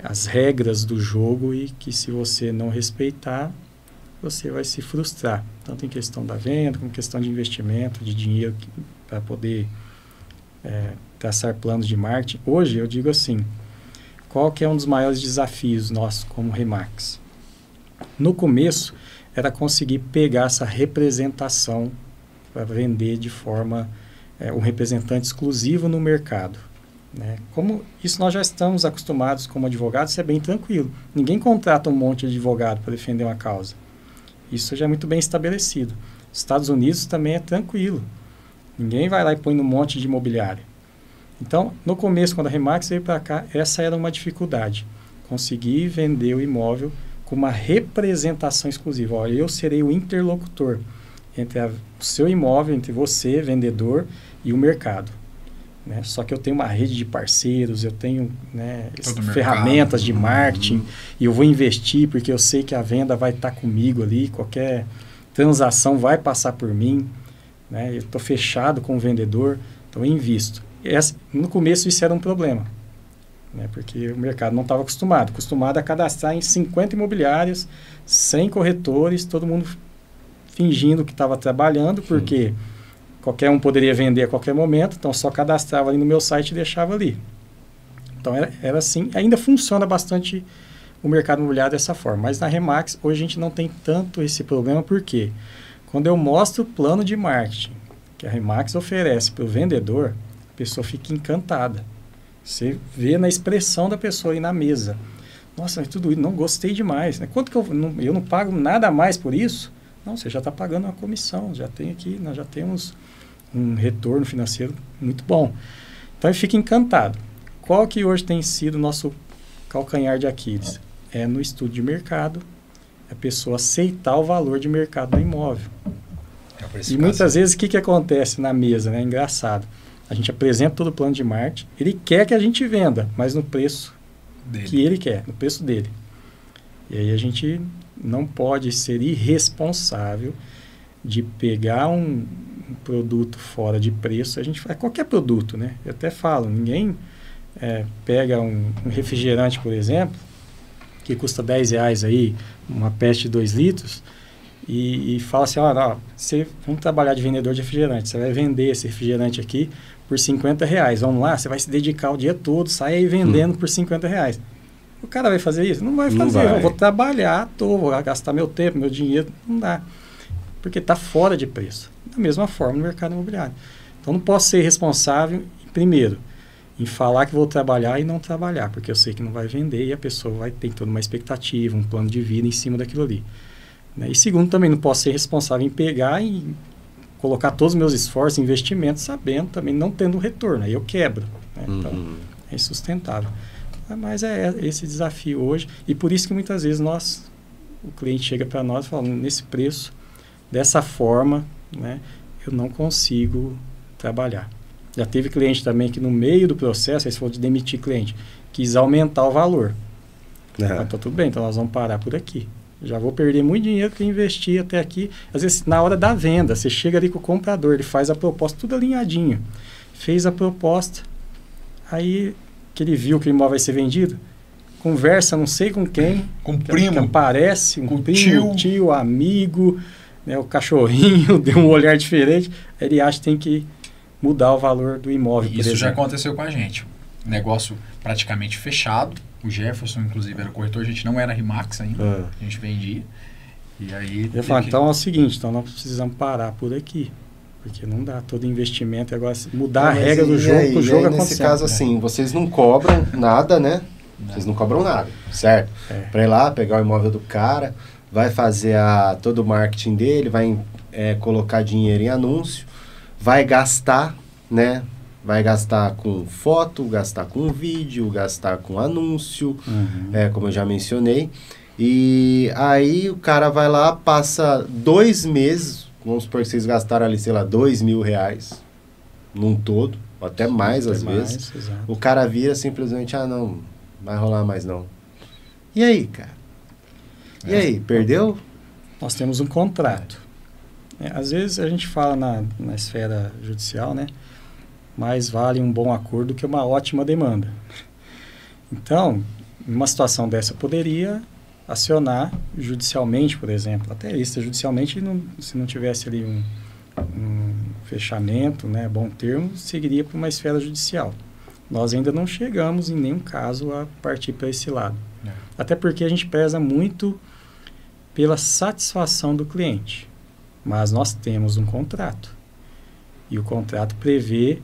as regras do jogo e que se você não respeitar, você vai se frustrar, tanto em questão da venda, como em questão de investimento, de dinheiro para poder traçar planos de marketing. Hoje, eu digo assim, qual que é um dos maiores desafios nossos como Remax? No começo, era conseguir pegar essa representação para vender de forma, um representante exclusivo no mercado. Né? Como isso nós já estamos acostumados como advogados, isso é bem tranquilo. Ninguém contrata um monte de advogado para defender uma causa. Isso já é muito bem estabelecido. Estados Unidos também é tranquilo. Ninguém vai lá e põe um monte de imobiliário. Então, no começo, quando a Remax veio para cá, essa era uma dificuldade. Conseguir vender o imóvel com uma representação exclusiva. Olha, eu serei o interlocutor entre o seu imóvel, entre você, vendedor, e o mercado. Né? Só que eu tenho uma rede de parceiros, eu tenho, né, ferramentas de marketing, e eu vou investir porque eu sei que a venda vai estar comigo ali, qualquer transação vai passar por mim, né? Eu estou fechado com o vendedor, então eu invisto. No começo isso era um problema, né? Porque o mercado não estava acostumado a cadastrar em 50 imobiliárias, 100 corretores, todo mundo fingindo que estava trabalhando, porque qualquer um poderia vender a qualquer momento, então só cadastrava ali no meu site e deixava ali. Então era assim, ainda funciona bastante o mercado imobiliário dessa forma, mas na Remax hoje a gente não tem tanto esse problema, porque quando eu mostro o plano de marketing que a Remax oferece para o vendedor, a pessoa fica encantada. Você vê na expressão da pessoa aí na mesa. Nossa, mas tudo isso, não gostei demais. Né? Quanto que eu não pago nada a mais por isso? Não, você já está pagando uma comissão, já tem aqui, nós já temos um retorno financeiro muito bom. Então, ele fica encantado. Qual que hoje tem sido o nosso calcanhar de Aquiles? É no estudo de mercado, a pessoa aceitar o valor de mercado do imóvel. E muitas vezes, o que acontece na mesa? Né? É engraçado. A gente apresenta todo o plano de marketing, ele quer que a gente venda, mas no preço que ele quer, no preço dele. E aí a gente não pode ser irresponsável de pegar um produto fora de preço. A gente faz qualquer produto, né? Eu até falo, ninguém pega um refrigerante, por exemplo, que custa R$10 aí, uma peste de 2 litros, e fala assim, vamos trabalhar de vendedor de refrigerante, você vai vender esse refrigerante aqui por R$50, vamos lá, você vai se dedicar o dia todo, sai aí vendendo por R$50. O cara vai fazer isso? Não vai fazer, eu vou trabalhar, vou gastar meu tempo, meu dinheiro, não dá, porque está fora de preço. Da mesma forma no mercado imobiliário. Então não posso ser responsável, primeiro, em falar que vou trabalhar e não trabalhar, porque eu sei que não vai vender e a pessoa vai ter toda uma expectativa, um plano de vida em cima daquilo ali. Né? E segundo, também não posso ser responsável em pegar e colocar todos os meus esforços, investimentos, sabendo também, não tendo retorno. Aí eu quebro. Né? Então, é insustentável. Mas é esse desafio hoje. E por isso que muitas vezes o cliente chega para nós e fala, nesse preço, dessa forma, né, eu não consigo trabalhar. Já teve cliente também que no meio do processo, aí se for de demitir cliente, quis aumentar o valor. Mas tá tudo bem, então nós vamos parar por aqui. Já vou perder muito dinheiro que eu investi até aqui. Às vezes, na hora da venda, você chega ali com o comprador, ele faz a proposta, tudo alinhadinho. Fez a proposta, aí que ele viu que o imóvel vai ser vendido, conversa não sei com quem, com primo, que aparece, um primo, tio, amigo, né, o cachorrinho, deu um olhar diferente, ele acha que tem que mudar o valor do imóvel. Isso já aconteceu com a gente. Negócio praticamente fechado. O Jefferson, inclusive, era corretor, a gente não era Remax ainda, a gente vendia. E aí... Eu falo, então é o seguinte, então nós precisamos parar por aqui. Porque não dá todo investimento, agora mudar a regra do jogo, para o jogo acontecer. Nesse caso, assim, vocês não cobram nada, né? Vocês não cobram nada, certo? Para ir lá, pegar o imóvel do cara, vai fazer todo o marketing dele, vai colocar dinheiro em anúncio, vai gastar, né? Vai gastar com foto, gastar com vídeo, gastar com anúncio, como eu já mencionei. E aí o cara vai lá, passa 2 meses, vamos supor que vocês gastaram ali, sei lá, R$2.000 num todo, ou até mais às vezes. Exato. O cara vira simplesmente, não vai rolar mais não. E aí, cara? E aí, perdeu? Nós temos um contrato. Às vezes a gente fala na esfera judicial, né? Mais vale um bom acordo que uma ótima demanda. Então, numa situação dessa, eu poderia acionar judicialmente, por exemplo, até extrajudicialmente, se não tivesse ali um fechamento, né, bom termo, seguiria para uma esfera judicial. Nós ainda não chegamos em nenhum caso a partir para esse lado. Até porque a gente preza muito pela satisfação do cliente. Mas nós temos um contrato. E o contrato prevê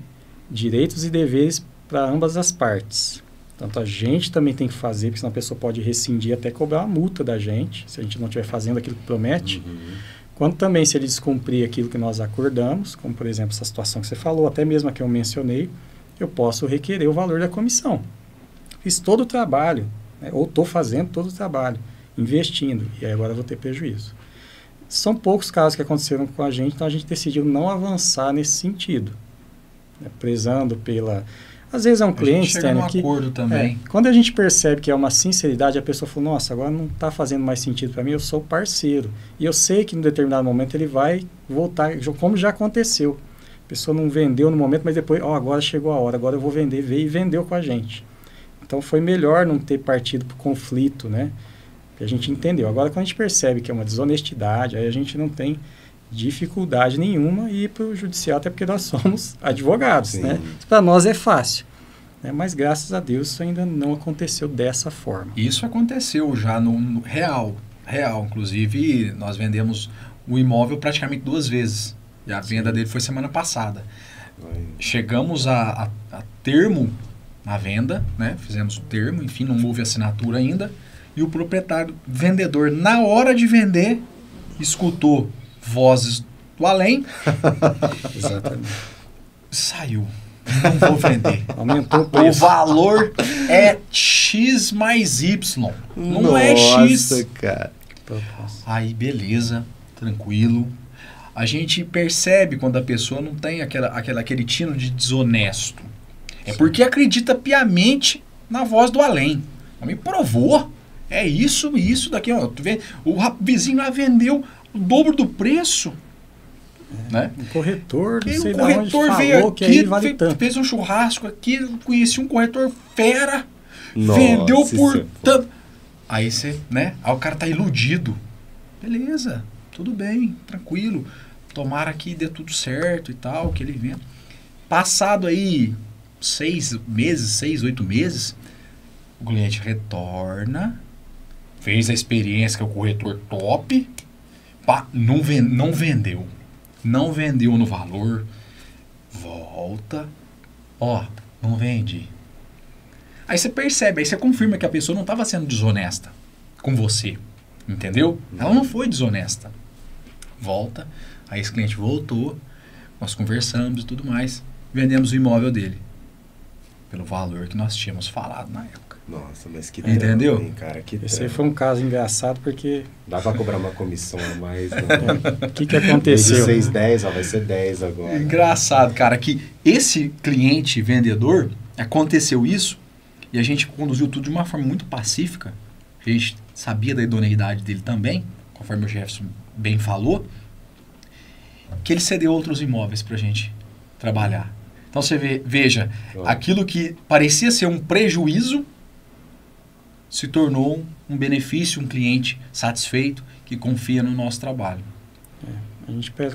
direitos e deveres para ambas as partes. Tanto a gente também tem que fazer, porque senão a pessoa pode rescindir até cobrar uma multa da gente, se a gente não estiver fazendo aquilo que promete. Quanto também se ele descumprir aquilo que nós acordamos, como por exemplo essa situação que você falou, até mesmo a que eu mencionei, eu posso requerer o valor da comissão. Fiz todo o trabalho, né, ou estou fazendo todo o trabalho, investindo, e aí agora eu vou ter prejuízo. São poucos casos que aconteceram com a gente, então a gente decidiu não avançar nesse sentido, né, prezando pela... Às vezes é um cliente externo que... acordo também. Quando a gente percebe que é uma sinceridade, a pessoa fala, nossa, agora não está fazendo mais sentido para mim, eu sou parceiro. E eu sei que em determinado momento ele vai voltar, como já aconteceu. A pessoa não vendeu no momento, mas depois, agora chegou a hora, agora eu vou vender, veio e vendeu com a gente. Então foi melhor não ter partido para o conflito, né? Que a gente entendeu. Agora, quando a gente percebe que é uma desonestidade, aí a gente não tem dificuldade nenhuma em ir para o judicial, até porque nós somos advogados, né? Para nós é fácil, né? Mas graças a Deus isso ainda não aconteceu dessa forma. Isso aconteceu já no real. Inclusive, nós vendemos o imóvel praticamente 2 vezes. E a venda dele foi semana passada. Chegamos a termo na venda, né? Fizemos o termo, enfim, não houve assinatura ainda. E o proprietário, vendedor, na hora de vender, escutou vozes do além. Exatamente. Saiu. Não vou vender. Aumentou o preço. O valor é X mais Y. Não é X. Nossa, cara. Aí, beleza. Tranquilo. A gente percebe quando a pessoa não tem aquele tino de desonesto. É porque acredita piamente na voz do além. Me provou. É isso daqui. Ó. Tu vê, o vizinho lá vendeu o dobro do preço. Né? Um corretor, não sei o corretor veio aqui, aí vale tanto. Fez um churrasco aqui, conheci um corretor fera, Nossa, vendeu por tanto. Aí você, né? Aí o cara tá iludido. Beleza, tudo bem, tranquilo. Tomara que dê tudo certo e tal, que ele venda. Passado aí 6 meses, 8 meses, o cliente retorna, fez a experiência que é o corretor top, não vendeu. Não vendeu no valor, volta, não vende. Aí você percebe, aí você confirma que a pessoa não estava sendo desonesta com você, entendeu? Ela não foi desonesta. Volta, aí esse cliente voltou, nós conversamos e tudo mais, vendemos o imóvel dele, pelo valor que nós tínhamos falado na época. Nossa, mas que entendeu? Trampo, hein, cara? Que esse aí foi um caso engraçado porque... Dá pra cobrar uma comissão a mais, não? O que aconteceu? De 6,10, vai ser 10 agora. Engraçado, cara, que esse cliente vendedor, aconteceu isso, e a gente conduziu tudo de uma forma muito pacífica. A gente sabia da idoneidade dele também, conforme o Jefferson bem falou, que ele cedeu outros imóveis pra gente trabalhar. Então você veja, aquilo que parecia ser um prejuízo se tornou um benefício, um cliente satisfeito que confia no nosso trabalho.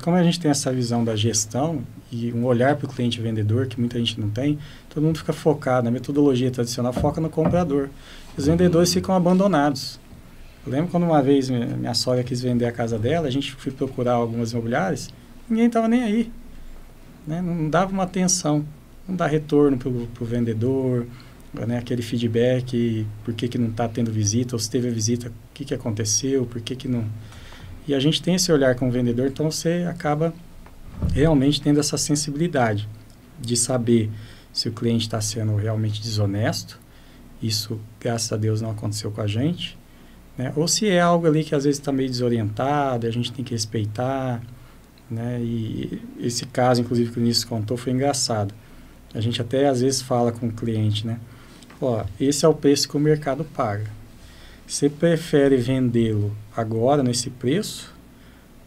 Como a gente tem essa visão da gestão e um olhar para o cliente vendedor, que muita gente não tem, todo mundo fica focado na metodologia tradicional, foca no comprador. Os vendedores ficam abandonados. Eu lembro quando uma vez minha sogra quis vender a casa dela, a gente foi procurar algumas imobiliárias, ninguém estava nem aí. Né? Não dava uma atenção, não dá retorno para o vendedor, né? Aquele feedback, por que não está tendo visita, ou se teve a visita, o que aconteceu, por que não... E a gente tem esse olhar com o vendedor, então você acaba realmente tendo essa sensibilidade de saber se o cliente está sendo realmente desonesto, isso, graças a Deus, não aconteceu com a gente, né? Ou se é algo ali que às vezes está meio desorientado, a gente tem que respeitar, né? E esse caso, inclusive, que o Vinícius contou, foi engraçado. A gente até às vezes fala com o cliente, né? Esse é o preço que o mercado paga. Você prefere vendê-lo agora nesse preço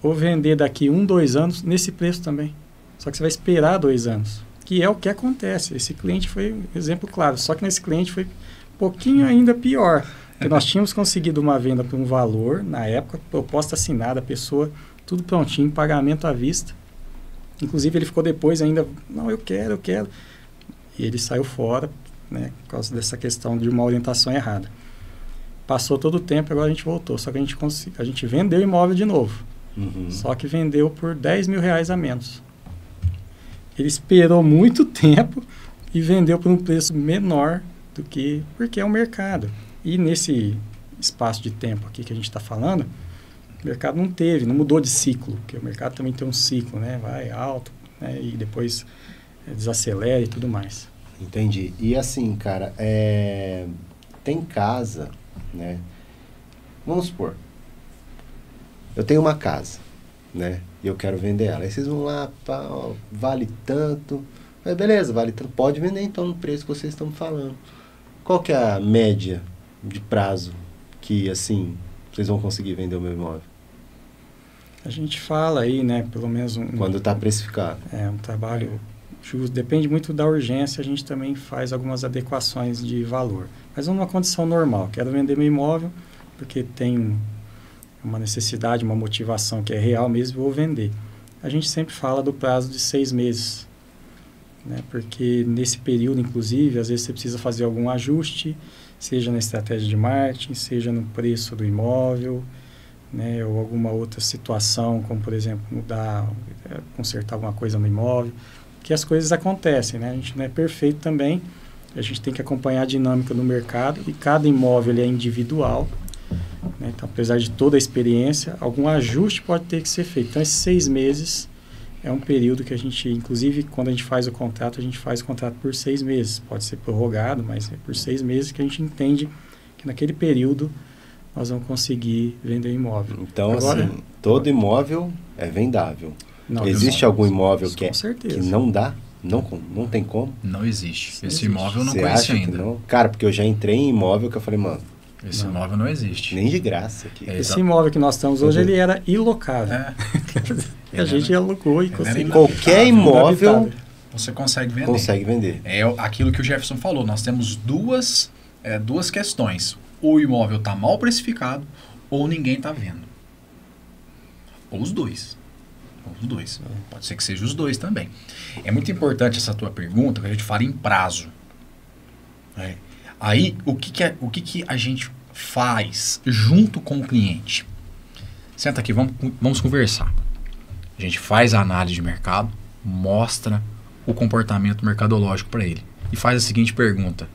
ou vender daqui 1, 2 anos nesse preço também? Só que você vai esperar 2 anos, que é o que acontece. Esse cliente foi um exemplo claro, só que nesse cliente foi um pouquinho ainda pior. Porque nós tínhamos conseguido uma venda por um valor, na época, proposta assinada, a pessoa, tudo prontinho, pagamento à vista. Inclusive, ele ficou depois ainda, não, eu quero. E ele saiu fora, né, por causa dessa questão de uma orientação errada. Passou todo o tempo, agora a gente voltou. Só que a gente vendeu o imóvel de novo. Só que vendeu por R$10.000 a menos. Ele esperou muito tempo e vendeu por um preço menor do que... Porque é um mercado. E nesse espaço de tempo aqui que a gente está falando, o mercado não mudou de ciclo. Porque o mercado também tem um ciclo, né? Vai alto, né? E depois desacelera e tudo mais. Entendi. E assim, cara, tem casa, né? Vamos supor, eu tenho uma casa, né? E eu quero vender ela. Aí vocês vão lá, vale tanto. Mas beleza, vale tanto. Pode vender então no preço que vocês estão falando. Qual que é a média de prazo que, assim, vocês vão conseguir vender o meu imóvel? A gente fala aí, né? Pelo menos quando está precificado. Um trabalho justo. Depende muito da urgência. A gente também faz algumas adequações de valor. Mas numa condição normal. Quero vender meu imóvel porque tem uma necessidade, uma motivação que é real mesmo, vou vender. A gente sempre fala do prazo de 6 meses, né? Porque nesse período, inclusive, às vezes você precisa fazer algum ajuste, seja na estratégia de marketing, seja no preço do imóvel, né? Ou alguma outra situação, como, por exemplo, consertar alguma coisa no imóvel, que as coisas acontecem, né? A gente não é perfeito também, a gente tem que acompanhar a dinâmica do mercado e cada imóvel ele é individual. Então, apesar de toda a experiência, algum ajuste pode ter que ser feito. Então, esses 6 meses é um período que a gente, inclusive, quando a gente faz o contrato, a gente faz o contrato por 6 meses. Pode ser prorrogado, mas é por 6 meses que a gente entende que naquele período nós vamos conseguir vender o imóvel. Então, agora, assim, todo imóvel é vendável. Não, existe algum imóvel que não dá? Não tem como? Não existe. Não Esse existe. imóvel eu não Você conheço acha ainda. Que não? Cara, porque eu já entrei em imóvel que eu falei, mano... Esse imóvel não existe. Nem de graça aqui. Esse imóvel que nós estamos hoje, ele era ilocável. A gente alocou e conseguiu. Qualquer imóvel você consegue vender. Consegue vender. É aquilo que o Jefferson falou. Nós temos duas questões. O imóvel está mal precificado ou ninguém está vendo. Ou os dois. Pode ser que seja os dois também. É muito importante essa tua pergunta, que a gente fala em prazo. Aí, o que a gente faz junto com o cliente? Senta aqui, vamos conversar. A gente faz a análise de mercado, mostra o comportamento mercadológico para ele e faz a seguinte pergunta: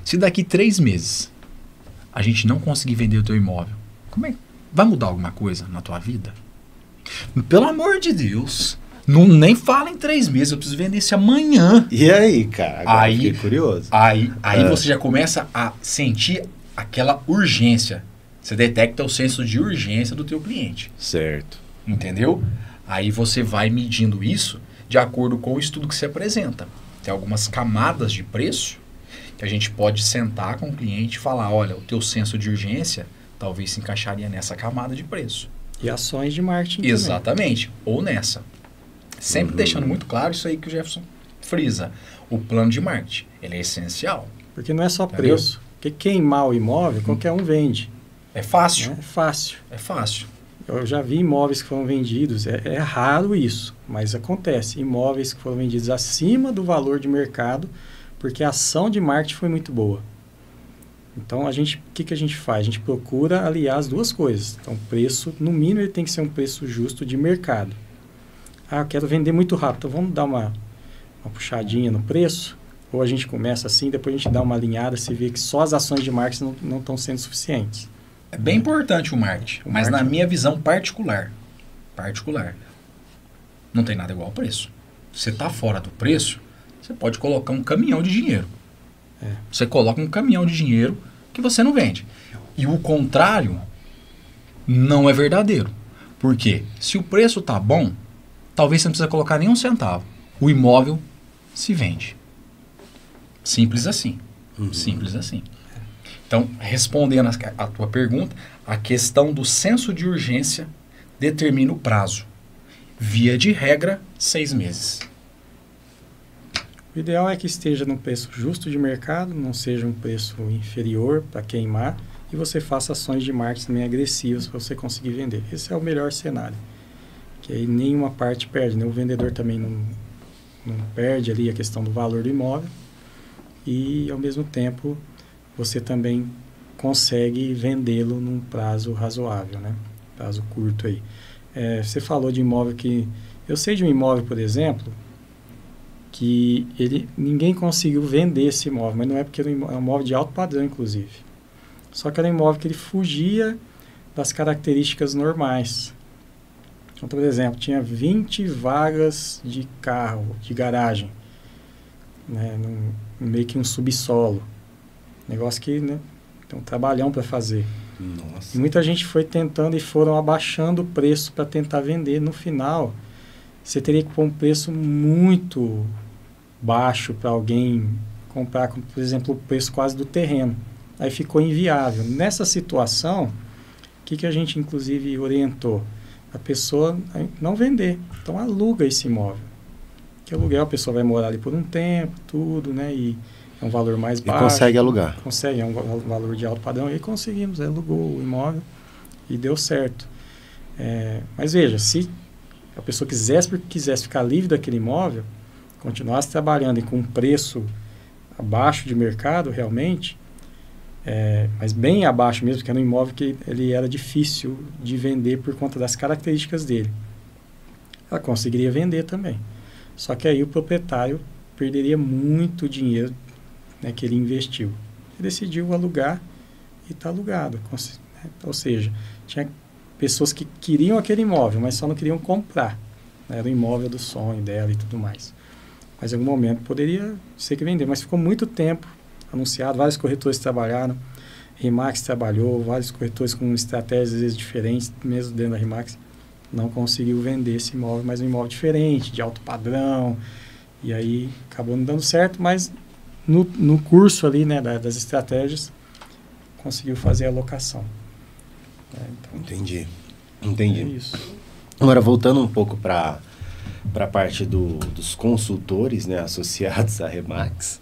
se daqui 3 meses a gente não conseguir vender o teu imóvel, vai mudar alguma coisa na tua vida? Pelo amor de Deus, nem fala em 3 meses, eu preciso vender esse amanhã. E aí, cara? Agora fiquei curioso. Aí você já começa a sentir aquela urgência. Você detecta o senso de urgência do teu cliente. Certo. Entendeu? Aí você vai medindo isso de acordo com o estudo que você apresenta. Tem algumas camadas de preço que a gente pode sentar com o cliente e falar, olha, o teu senso de urgência talvez se encaixaria nessa camada de preço. E ações de marketing Exatamente. Também. Ou nessa. Sempre deixando muito claro isso aí que o Jefferson frisa. O plano de marketing, ele é essencial. Porque não é só preço. Porque queimar o imóvel, qualquer um vende. É fácil. É fácil. É fácil. Eu já vi imóveis que foram vendidos, é raro isso, mas acontece. Imóveis que foram vendidos acima do valor de mercado, porque a ação de marketing foi muito boa. Então, o que a gente faz? A gente procura aliar as duas coisas. Então, o preço, no mínimo, ele tem que ser um preço justo de mercado. Eu quero vender muito rápido, então vamos dar uma puxadinha no preço? Ou a gente começa assim, depois a gente dá uma alinhada, se vê que só as ações de marketing não estão sendo suficientes. É bem importante o marketing, mas na minha visão particular, não tem nada igual ao preço. Você está fora do preço, você pode colocar um caminhão de dinheiro. Você coloca um caminhão de dinheiro que você não vende. E o contrário não é verdadeiro. Por quê? Se o preço está bom, talvez você não precisa colocar nem um centavo. O imóvel se vende. Simples assim. Simples assim. Então, respondendo a tua pergunta, a questão do senso de urgência determina o prazo. Via de regra, 6 meses. O ideal é que esteja num preço justo de mercado, não seja um preço inferior para queimar, e você faça ações de marketing também agressivas para você conseguir vender. Esse é o melhor cenário, que aí nenhuma parte perde, né? O vendedor também não perde ali a questão do valor do imóvel e, ao mesmo tempo, você também consegue vendê-lo num prazo razoável, né? Prazo curto aí. Você falou de imóvel que... Eu sei de um imóvel, por exemplo, que ninguém conseguiu vender esse imóvel, mas não é porque é um imóvel de alto padrão, inclusive. Só que era um imóvel que ele fugia das características normais. Então, por exemplo, tinha 20 vagas de carro, de garagem, né, meio que um subsolo. Negócio que, né, tem um trabalhão para fazer. Nossa. E muita gente foi tentando e foram abaixando o preço para tentar vender. No final, você teria que pôr um preço muito baixo para alguém comprar, por exemplo, o preço quase do terreno. Aí ficou inviável. Nessa situação, o que a gente, inclusive, orientou? A pessoa não vender. Então, aluga esse imóvel. Que aluguel, a pessoa vai morar ali por um tempo, tudo, né? E é um valor mais baixo. E consegue alugar. Consegue, é um valor de alto padrão. E aí conseguimos, alugou o imóvel e deu certo. Mas veja, se a pessoa quisesse ficar livre daquele imóvel, continuasse trabalhando e com um preço abaixo de mercado, realmente, mas bem abaixo mesmo, porque era um imóvel que ele era difícil de vender por conta das características dele. Ela conseguiria vender também. Só que aí o proprietário perderia muito dinheiro, né, que ele investiu. Ele decidiu alugar e está alugado. Ou seja, tinha pessoas que queriam aquele imóvel, mas só não queriam comprar. Era o imóvel do sonho dela e tudo mais. Mas em algum momento poderia ser que vender. Mas ficou muito tempo anunciado, vários corretores trabalharam, RE/MAX trabalhou, vários corretores com estratégias às vezes diferentes, mesmo dentro da RE/MAX, não conseguiu vender esse imóvel, mas um imóvel diferente, de alto padrão, e aí acabou não dando certo, mas no curso ali, né, das estratégias, conseguiu fazer a locação. Então, Entendi. É isso. Agora, voltando um pouco para a parte dos consultores, né, associados à RE/MAX,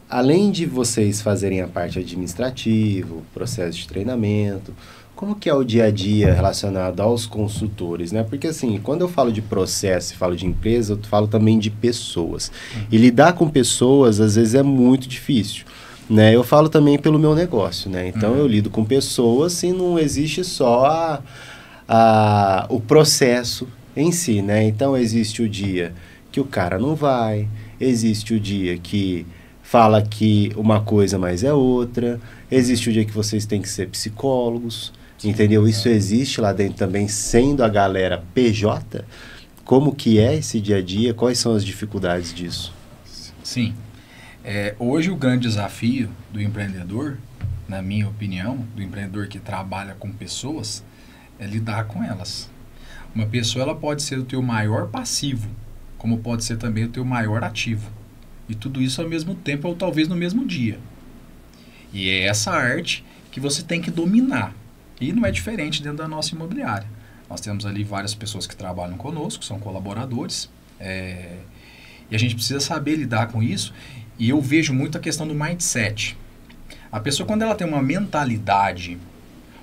além de vocês fazerem a parte administrativa, processo de treinamento, como que é o dia a dia relacionado aos consultores, né? Porque assim, quando eu falo de processo e falo de empresa, eu falo também de pessoas. E lidar com pessoas, às vezes, é muito difícil, né? Eu falo também pelo meu negócio, né? Então, eu lido com pessoas e não existe só o processo em si, né? Então, existe o dia que o cara não vai, existe o dia que fala que uma coisa, mas é outra, existe o dia que vocês têm que ser psicólogos, entendeu? Isso existe lá dentro também, sendo a galera PJ. Como que é esse dia a dia? Quais são as dificuldades disso? Sim. Hoje o grande desafio do empreendedor, na minha opinião, do empreendedor que trabalha com pessoas, é lidar com elas. Uma pessoa, ela pode ser o teu maior passivo, como pode ser também o teu maior ativo. E tudo isso ao mesmo tempo, ou talvez no mesmo dia. E é essa arte que você tem que dominar. E não é diferente dentro da nossa imobiliária. Nós temos ali várias pessoas que trabalham conosco, são colaboradores, e a gente precisa saber lidar com isso. E eu vejo muito a questão do mindset. A pessoa, quando ela tem uma mentalidade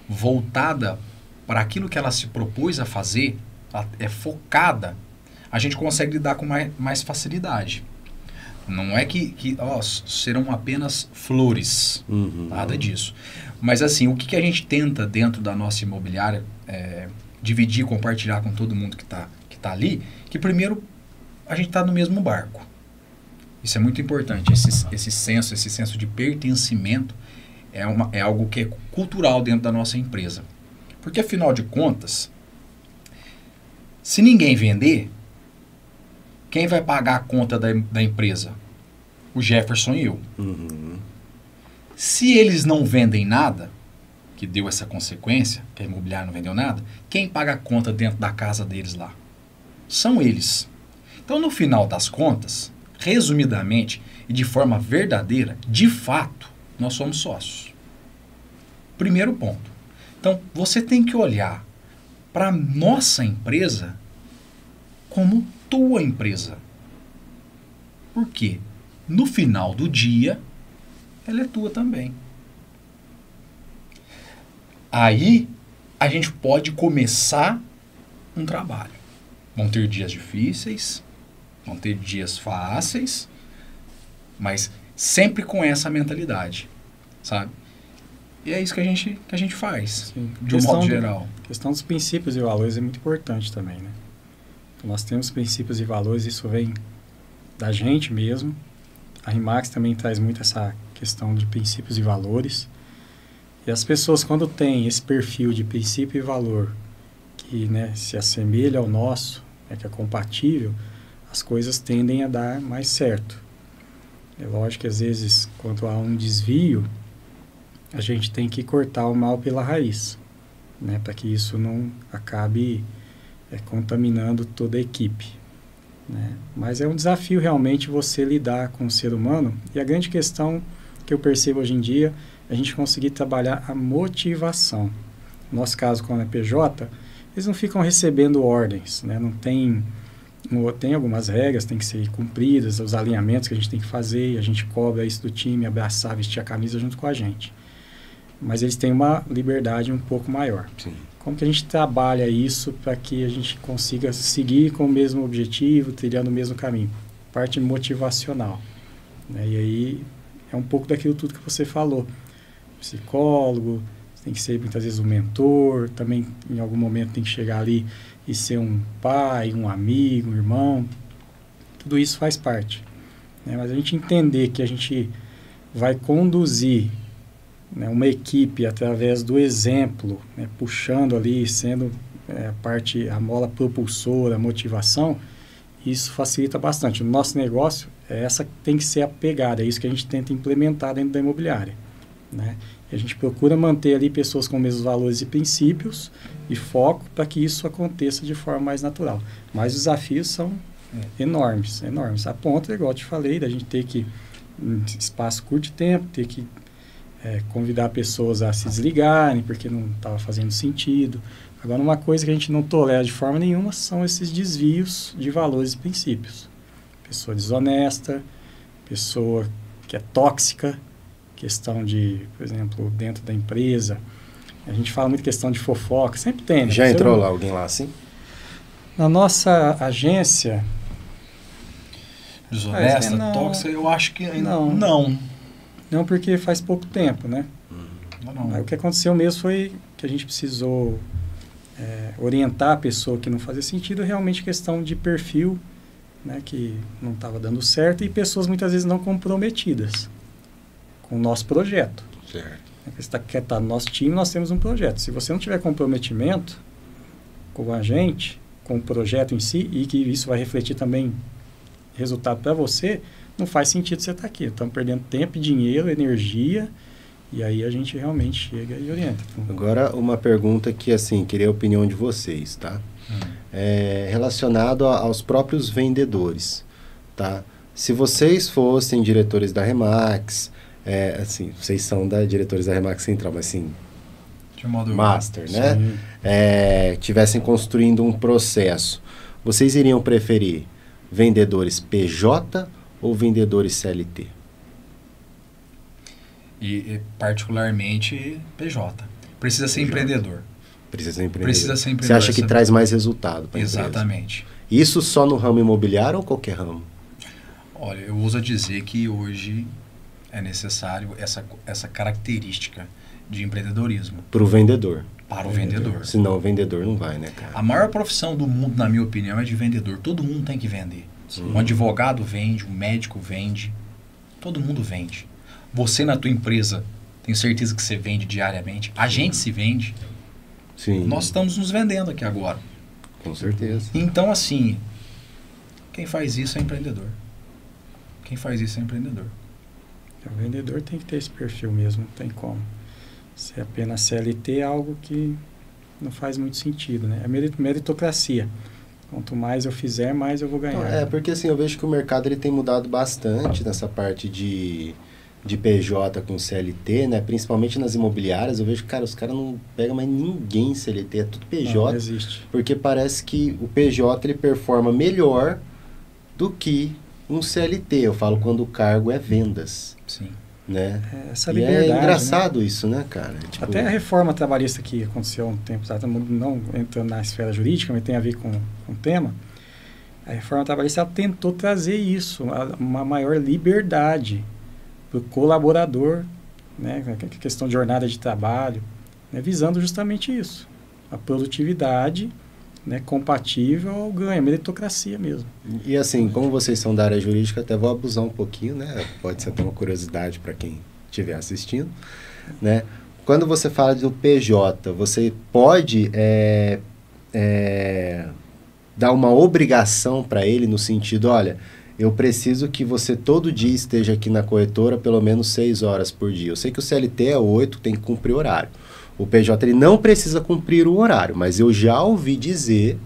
voltada para aquilo que ela se propôs a fazer, ela é focada, a gente consegue lidar com mais facilidade. Não é que serão apenas flores, nada disso. Mas assim, o que a gente tenta dentro da nossa imobiliária dividir, compartilhar com todo mundo que tá ali, que primeiro a gente está no mesmo barco. Isso é muito importante, esse senso de pertencimento é algo que é cultural dentro da nossa empresa. Porque afinal de contas, se ninguém vender, quem vai pagar a conta da empresa? O Jefferson e eu. Se eles não vendem nada, que deu essa consequência, que a imobiliária não vendeu nada, quem paga a conta dentro da casa deles lá? São eles. Então, no final das contas, resumidamente e de forma verdadeira, de fato, nós somos sócios. Primeiro ponto. Então, você tem que olhar para a nossa empresa como tua empresa. Por quê? No final do dia, ela é tua também. Aí a gente pode começar um trabalho. Vão ter dias difíceis, vão ter dias fáceis, mas sempre com essa mentalidade, sabe? E é isso que a gente faz, Sim. de um modo geral. A questão dos princípios e valores é muito importante também, né? Então, nós temos princípios e valores, isso vem da gente mesmo. A RE/MAX também traz muito essa questão de princípios e valores. E as pessoas, quando têm esse perfil de princípio e valor, que, né, se assemelha ao nosso, né, que é compatível, as coisas tendem a dar mais certo. É lógico que às vezes, quando há um desvio, a gente tem que cortar o mal pela raiz, né, para que isso não acabe contaminando toda a equipe, né? Mas é um desafio realmente você lidar com o ser humano, e a grande questão que eu percebo hoje em dia é a gente conseguir trabalhar a motivação. No nosso caso, com a PJ, eles não ficam recebendo ordens, né? Tem algumas regras, tem que ser cumpridas, os alinhamentos que a gente tem que fazer, e a gente cobra isso do time, abraçar, vestir a camisa junto com a gente. Mas eles têm uma liberdade um pouco maior. Sim. Como que a gente trabalha isso para que a gente consiga seguir com o mesmo objetivo, trilhando o mesmo caminho? Parte motivacional, né? E aí é um pouco daquilo tudo que você falou. Psicólogo, tem que ser muitas vezes um mentor, também em algum momento tem que chegar ali e ser um pai, um amigo, um irmão. Tudo isso faz parte, né? Mas a gente entender que a gente vai conduzir, né, uma equipe através do exemplo, né, puxando ali, sendo a mola propulsora, a motivação, isso facilita bastante. O nosso negócio, essa tem que ser a pegada, é isso que a gente tenta implementar dentro da imobiliária, né? E a gente procura manter ali pessoas com os mesmos valores e princípios e foco para que isso aconteça de forma mais natural. Mas os desafios são enormes, enormes. A ponto, igual eu te falei, da gente ter que, em espaço curto de tempo, ter que convidar pessoas a se desligarem porque não estava fazendo sentido. Agora, uma coisa que a gente não tolera de forma nenhuma são esses desvios de valores e princípios. Pessoa desonesta, pessoa que é tóxica, questão de, por exemplo, dentro da empresa, a gente fala muito questão de fofoca, sempre tem. Né? Já entrou lá alguém lá assim? Na nossa agência... Desonesta, tóxica, eu acho que ainda não. Não, porque faz pouco tempo, né? Não. Aí, o que aconteceu mesmo foi que a gente precisou orientar a pessoa que não fazia sentido, realmente questão de perfil, né, que não estava dando certo, e pessoas muitas vezes não comprometidas com o nosso projeto. Certo. Você quer estar no nosso time, nós temos um projeto. Se você não tiver comprometimento com a gente, com o projeto em si, e que isso vai refletir também resultado para você, não faz sentido você estar aqui. Estamos perdendo tempo, dinheiro, energia, e aí a gente realmente chega e orienta. Agora, uma pergunta que, assim, queria a opinião de vocês, tá? Relacionado aos próprios vendedores, tá? Se vocês fossem diretores da RE/MAX, assim, vocês são diretores da RE/MAX Central, mas assim, de modo master, né? Tivessem construindo um processo, vocês iriam preferir vendedores PJ ou vendedores CLT? E particularmente PJ. Precisa ser empreendedor. Precisa ser empreendedor. Precisa ser empreendedor. Você acha que traz mais resultado para a empresa? Exatamente. Isso só no ramo imobiliário ou qualquer ramo? Olha, eu uso dizer que hoje é necessário essa característica de empreendedorismo. Para o vendedor. Para o vendedor. Senão o vendedor não vai, né, cara? A maior profissão do mundo, na minha opinião, é de vendedor. Todo mundo tem que vender. Um advogado vende, um médico vende. Todo mundo vende. Você na tua empresa, tenho certeza que você vende diariamente. A gente se vende. Sim. Nós estamos nos vendendo aqui agora. Com certeza. Então, assim, quem faz isso é empreendedor. Quem faz isso é empreendedor. O vendedor tem que ter esse perfil mesmo, não tem como. Se é apenas CLT é algo que não faz muito sentido, né? É meritocracia. Quanto mais eu fizer, mais eu vou ganhar. Porque assim, eu vejo que o mercado ele tem mudado bastante nessa parte de PJ com CLT, né? Principalmente nas imobiliárias. Eu vejo que, cara, os caras não pegam mais ninguém CLT, é tudo PJ. Não existe. Porque parece que o PJ ele performa melhor do que um CLT. Eu falo quando o cargo é vendas. Sim. né? Essa E liberdade, é engraçado, né? isso, né, cara? Tipo, Até a reforma trabalhista que aconteceu há um tempo atrás, não entrando na esfera jurídica, mas tem a ver com o tema. A reforma trabalhista ela tentou trazer isso, uma maior liberdade para o colaborador, né, a questão de jornada de trabalho, né, visando justamente isso, a produtividade, né, compatível ao ganho, a meritocracia mesmo. E assim, como vocês são da área jurídica, até vou abusar um pouquinho, né? Pode ser até uma curiosidade para quem estiver assistindo, né? Quando você fala do PJ, você pode dar uma obrigação para ele no sentido, olha, eu preciso que você todo dia esteja aqui na corretora pelo menos 6 horas por dia. Eu sei que o CLT é 8, tem que cumprir horário. O PJ ele não precisa cumprir o horário, mas eu já ouvi dizer,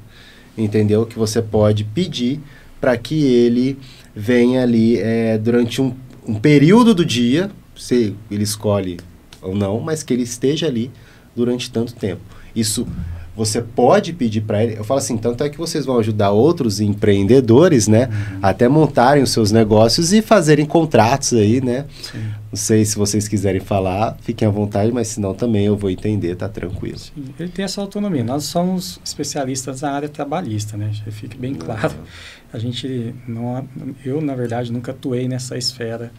entendeu, que você pode pedir para que ele venha ali durante um período do dia, se ele escolhe ou não, mas que ele esteja ali durante tanto tempo. Isso você pode pedir para ele. Eu falo assim, tanto é que vocês vão ajudar outros empreendedores, né, até montarem os seus negócios e fazerem contratos aí, né? Sim. Não sei se vocês quiserem falar, fiquem à vontade, mas senão também eu vou entender, tá tranquilo. Sim, ele tem essa autonomia. Nós somos especialistas na área trabalhista, né? Já fica bem claro. A gente eu na verdade nunca atuei nessa esfera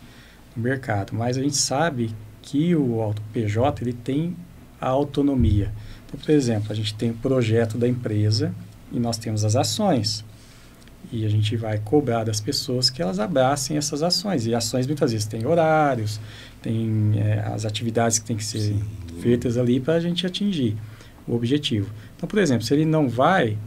do mercado, mas a gente sabe que o PJ ele tem a autonomia. Então, por exemplo, a gente tem o projeto da empresa e nós temos as ações. E a gente vai cobrar das pessoas que elas abracem essas ações. E ações muitas vezes têm horários, tem as atividades que têm que ser feitas ali para a gente atingir o objetivo. Então, por exemplo, se ele não vai,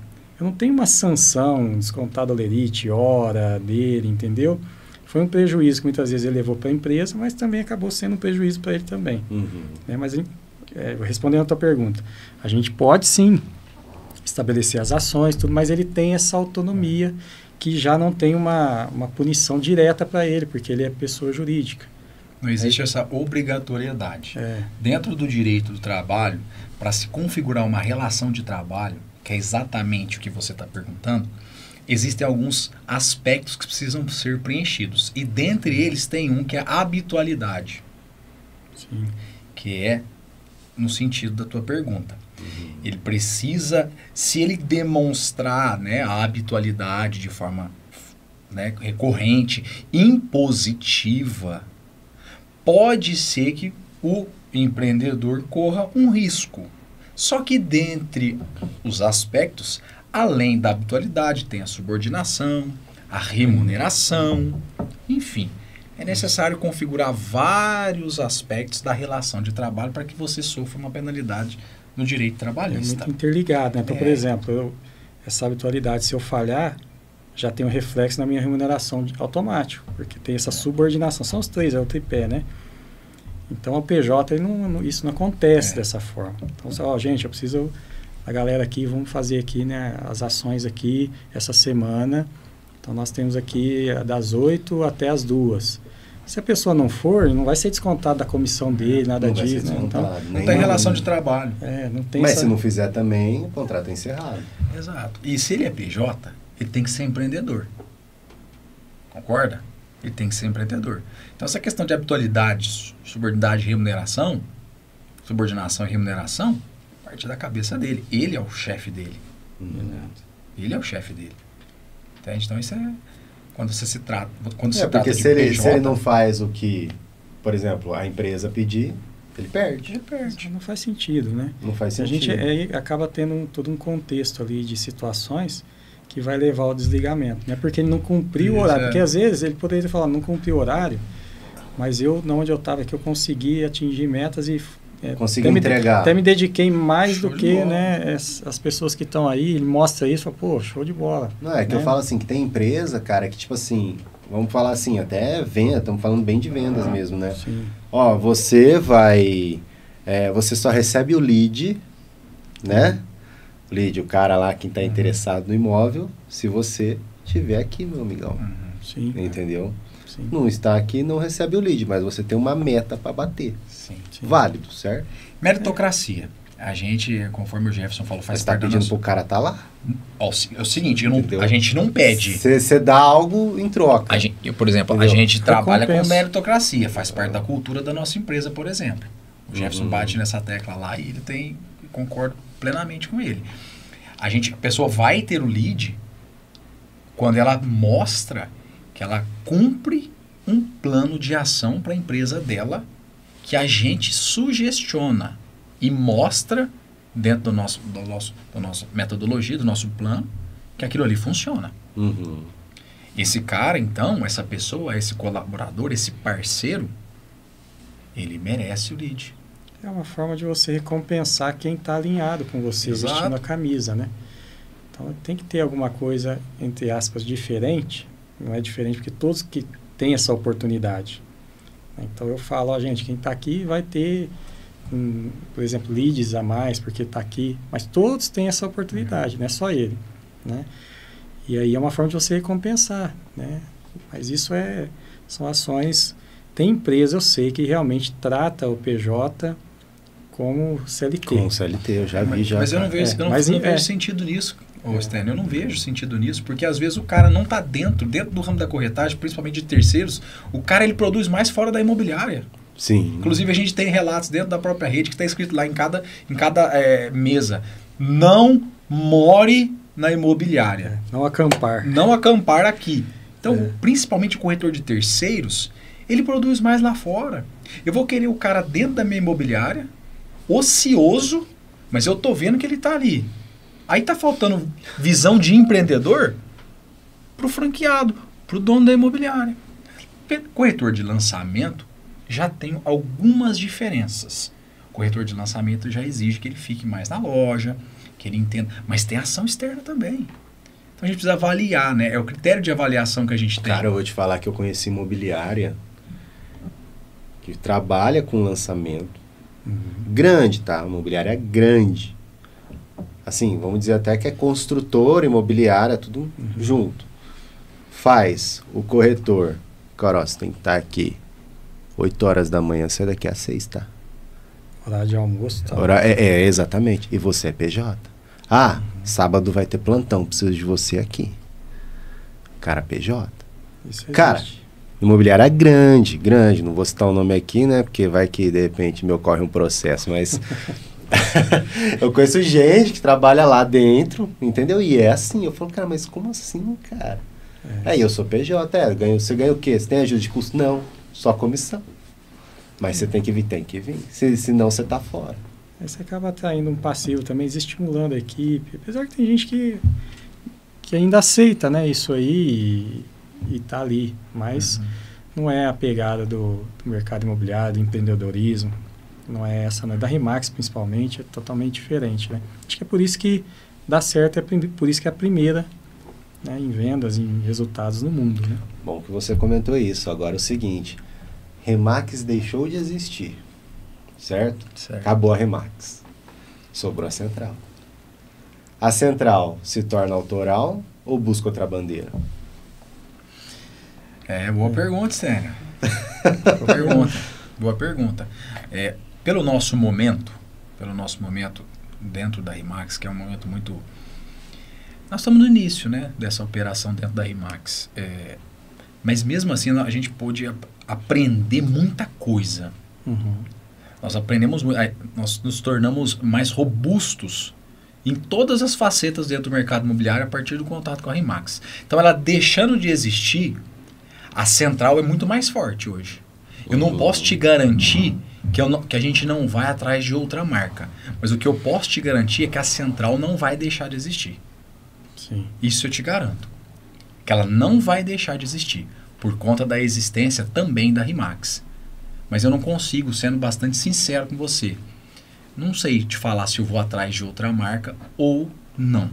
eu não tenho uma sanção descontada lerite, hora dele, entendeu? Foi um prejuízo que muitas vezes ele levou para a empresa, mas também acabou sendo um prejuízo para ele também. Né? Mas respondendo a tua pergunta, a gente pode sim estabelecer as ações, tudo, mas ele tem essa autonomia que já não tem uma punição direta para ele, porque ele é pessoa jurídica. Não existe essa obrigatoriedade. Dentro do direito do trabalho, para se configurar uma relação de trabalho, que é exatamente o que você está perguntando, existem alguns aspectos que precisam ser preenchidos. E dentre eles tem um que é a habitualidade. Sim. Que é no sentido da tua pergunta. Ele precisa, se ele demonstrar, né, a habitualidade de forma, né, recorrente, impositiva, pode ser que o empreendedor corra um risco. Só que dentre os aspectos, além da habitualidade, tem a subordinação, a remuneração, enfim. É necessário configurar vários aspectos da relação de trabalho para que você sofra uma penalidade no direito trabalhista. É muito interligado, né? Então, por exemplo, essa habitualidade, se eu falhar, já tem um reflexo na minha remuneração automático, porque tem essa subordinação. São os três, é o tripé, né? Então, o PJ, isso não acontece dessa forma. Então, gente, eu preciso... A galera aqui, vamos fazer aqui, né, as ações aqui essa semana. Então, nós temos aqui das 8 até as 2. Se a pessoa não for, não vai ser descontado da comissão dele, nada disso. Né? Então, não tem relação de trabalho. Não tem Mas se não fizer também, o contrato é encerrado. Exato. E se ele é PJ, ele tem que ser empreendedor. Concorda? Ele tem que ser empreendedor. Então, essa questão de habitualidade, subordinação e remuneração, parte da cabeça dele. Ele é o chefe dele. Ele é o chefe dele. Entende? Então, isso é... Quando você se trata... Porque se ele não faz o que, por exemplo, a empresa pedir, ele perde. Ele perde. Não faz sentido, né? Não faz sentido. A gente acaba tendo todo um contexto ali de situações que vai levar ao desligamento, né? Porque ele não cumpriu o horário. Porque às vezes ele poderia falar, não cumpriu o horário, mas eu, onde eu estava aqui, eu consegui atingir metas e... consegui entregar. Até me dediquei mais show do que, né, as pessoas que estão aí, ele mostra isso, fala, pô, show de bola. Não, é que eu falo assim, que tem empresa, cara, que tipo assim, vamos falar assim, até venda, estamos falando bem de vendas mesmo, né? Sim. Ó, você vai, você só recebe o lead, né? Lead, o cara lá que está interessado no imóvel, se você estiver aqui, meu amigão. Sim. Entendeu? Sim. Não está aqui, não recebe o lead, mas você tem uma meta para bater. Sim. Válido, certo? Meritocracia. A gente, conforme o Jefferson falou, faz Você tá parte da pedindo nossa... pro cara tá lá? Ó, é o seguinte, Entendeu? a gente não pede. Você dá algo em troca. Por exemplo, Entendeu? a gente trabalha com Recompensa. meritocracia, faz parte da cultura da nossa empresa, por exemplo. O Jefferson Uhum. bate nessa tecla lá e ele tem, concordo plenamente com ele. A pessoa vai ter o lead quando ela mostra que ela cumpre um plano de ação para a empresa dela que a gente sugestiona e mostra dentro da nossa metodologia, do nosso plano, que aquilo ali funciona. Uhum. Esse cara, então, essa pessoa, esse colaborador, esse parceiro, ele merece o lead. É uma forma de você recompensar quem está alinhado com você, Exato. vestindo a camisa, né? Então tem que ter alguma coisa, entre aspas, diferente. Não é diferente porque todos que têm essa oportunidade. Então eu falo, ó, gente, quem está aqui vai ter, por exemplo, leads a mais porque está aqui. Mas todos têm essa oportunidade, não é só ele, né? E aí é uma forma de você recompensar, né? Mas isso são ações... Tem empresa, eu sei, que realmente trata o PJ como CLT. Com CLT, eu já vi. Mas eu não vejo, Mas não é. vejo sentido nisso, Stan. Eu não vejo sentido nisso, porque às vezes o cara não está dentro do ramo da corretagem, principalmente de terceiros, o cara ele produz mais fora da imobiliária. Sim. Inclusive a gente tem relatos dentro da própria rede que está escrito lá em cada mesa: não more na imobiliária. Não acampar. Não acampar aqui. Então, principalmente o corretor de terceiros, ele produz mais lá fora. Eu vou querer o cara dentro da minha imobiliária, ocioso, mas eu tô vendo que ele tá ali. Aí tá faltando visão de empreendedor pro franqueado, pro dono da imobiliária. Corretor de lançamento já tem algumas diferenças. O corretor de lançamento já exige que ele fique mais na loja, que ele entenda, mas tem ação externa também. Então a gente precisa avaliar, né? É o critério de avaliação que a gente tem. Cara, eu vou te falar que eu conheci imobiliária que trabalha com lançamento. Grande, tá? Imobiliária grande. Assim, vamos dizer até que é construtora, imobiliária, tudo junto. Faz o corretor. Cara, ó, você tem que estar aqui 8 horas da manhã, sai daqui às 6, tá? Horário de almoço. Tá? Exatamente. E você é PJ. Sábado vai ter plantão, preciso de você aqui. Cara, PJ. Isso Cara, existe. imobiliária grande. Não vou citar o nome aqui, né? Porque vai que, de repente, me ocorre um processo, mas... eu conheço gente que trabalha lá dentro, entendeu? E é assim. Eu falo, cara, mas como assim, cara? Aí eu sou PJ, você ganha o quê? Você tem ajuda de custo? Não, só comissão. Mas você tem que vir. Senão você tá fora. Aí você acaba atraindo um passivo também, estimulando a equipe. Apesar que tem gente que ainda aceita, né, isso aí e tá ali. Mas não é a pegada do mercado imobiliário, do empreendedorismo. Não é essa, não é da RE/MAX principalmente, é totalmente diferente, né? Acho que é por isso que dá certo, é por isso que é a primeira, né, em vendas, em resultados no mundo, né? Bom que você comentou isso. Agora é o seguinte, RE/MAX deixou de existir, certo? Acabou a RE/MAX. Sobrou a central. A central se torna autoral ou busca outra bandeira? Boa pergunta, Sênio. Boa pergunta. Pelo nosso momento dentro da RE/MAX, que é um momento muito... Nós estamos no início, né, dessa operação dentro da RE/MAX. Mas mesmo assim, a gente pôde aprender muita coisa. Nós aprendemos, nós nos tornamos mais robustos em todas as facetas dentro do mercado imobiliário a partir do contato com a RE/MAX. Então, ela deixando de existir, a central é muito mais forte hoje. Eu não posso te garantir que a gente não vai atrás de outra marca. Mas o que eu posso te garantir é que a central não vai deixar de existir. Sim. Isso eu te garanto. Que ela não vai deixar de existir. Por conta da existência também da RE/MAX. Mas eu não consigo, sendo bastante sincero com você, não sei te falar se eu vou atrás de outra marca ou não.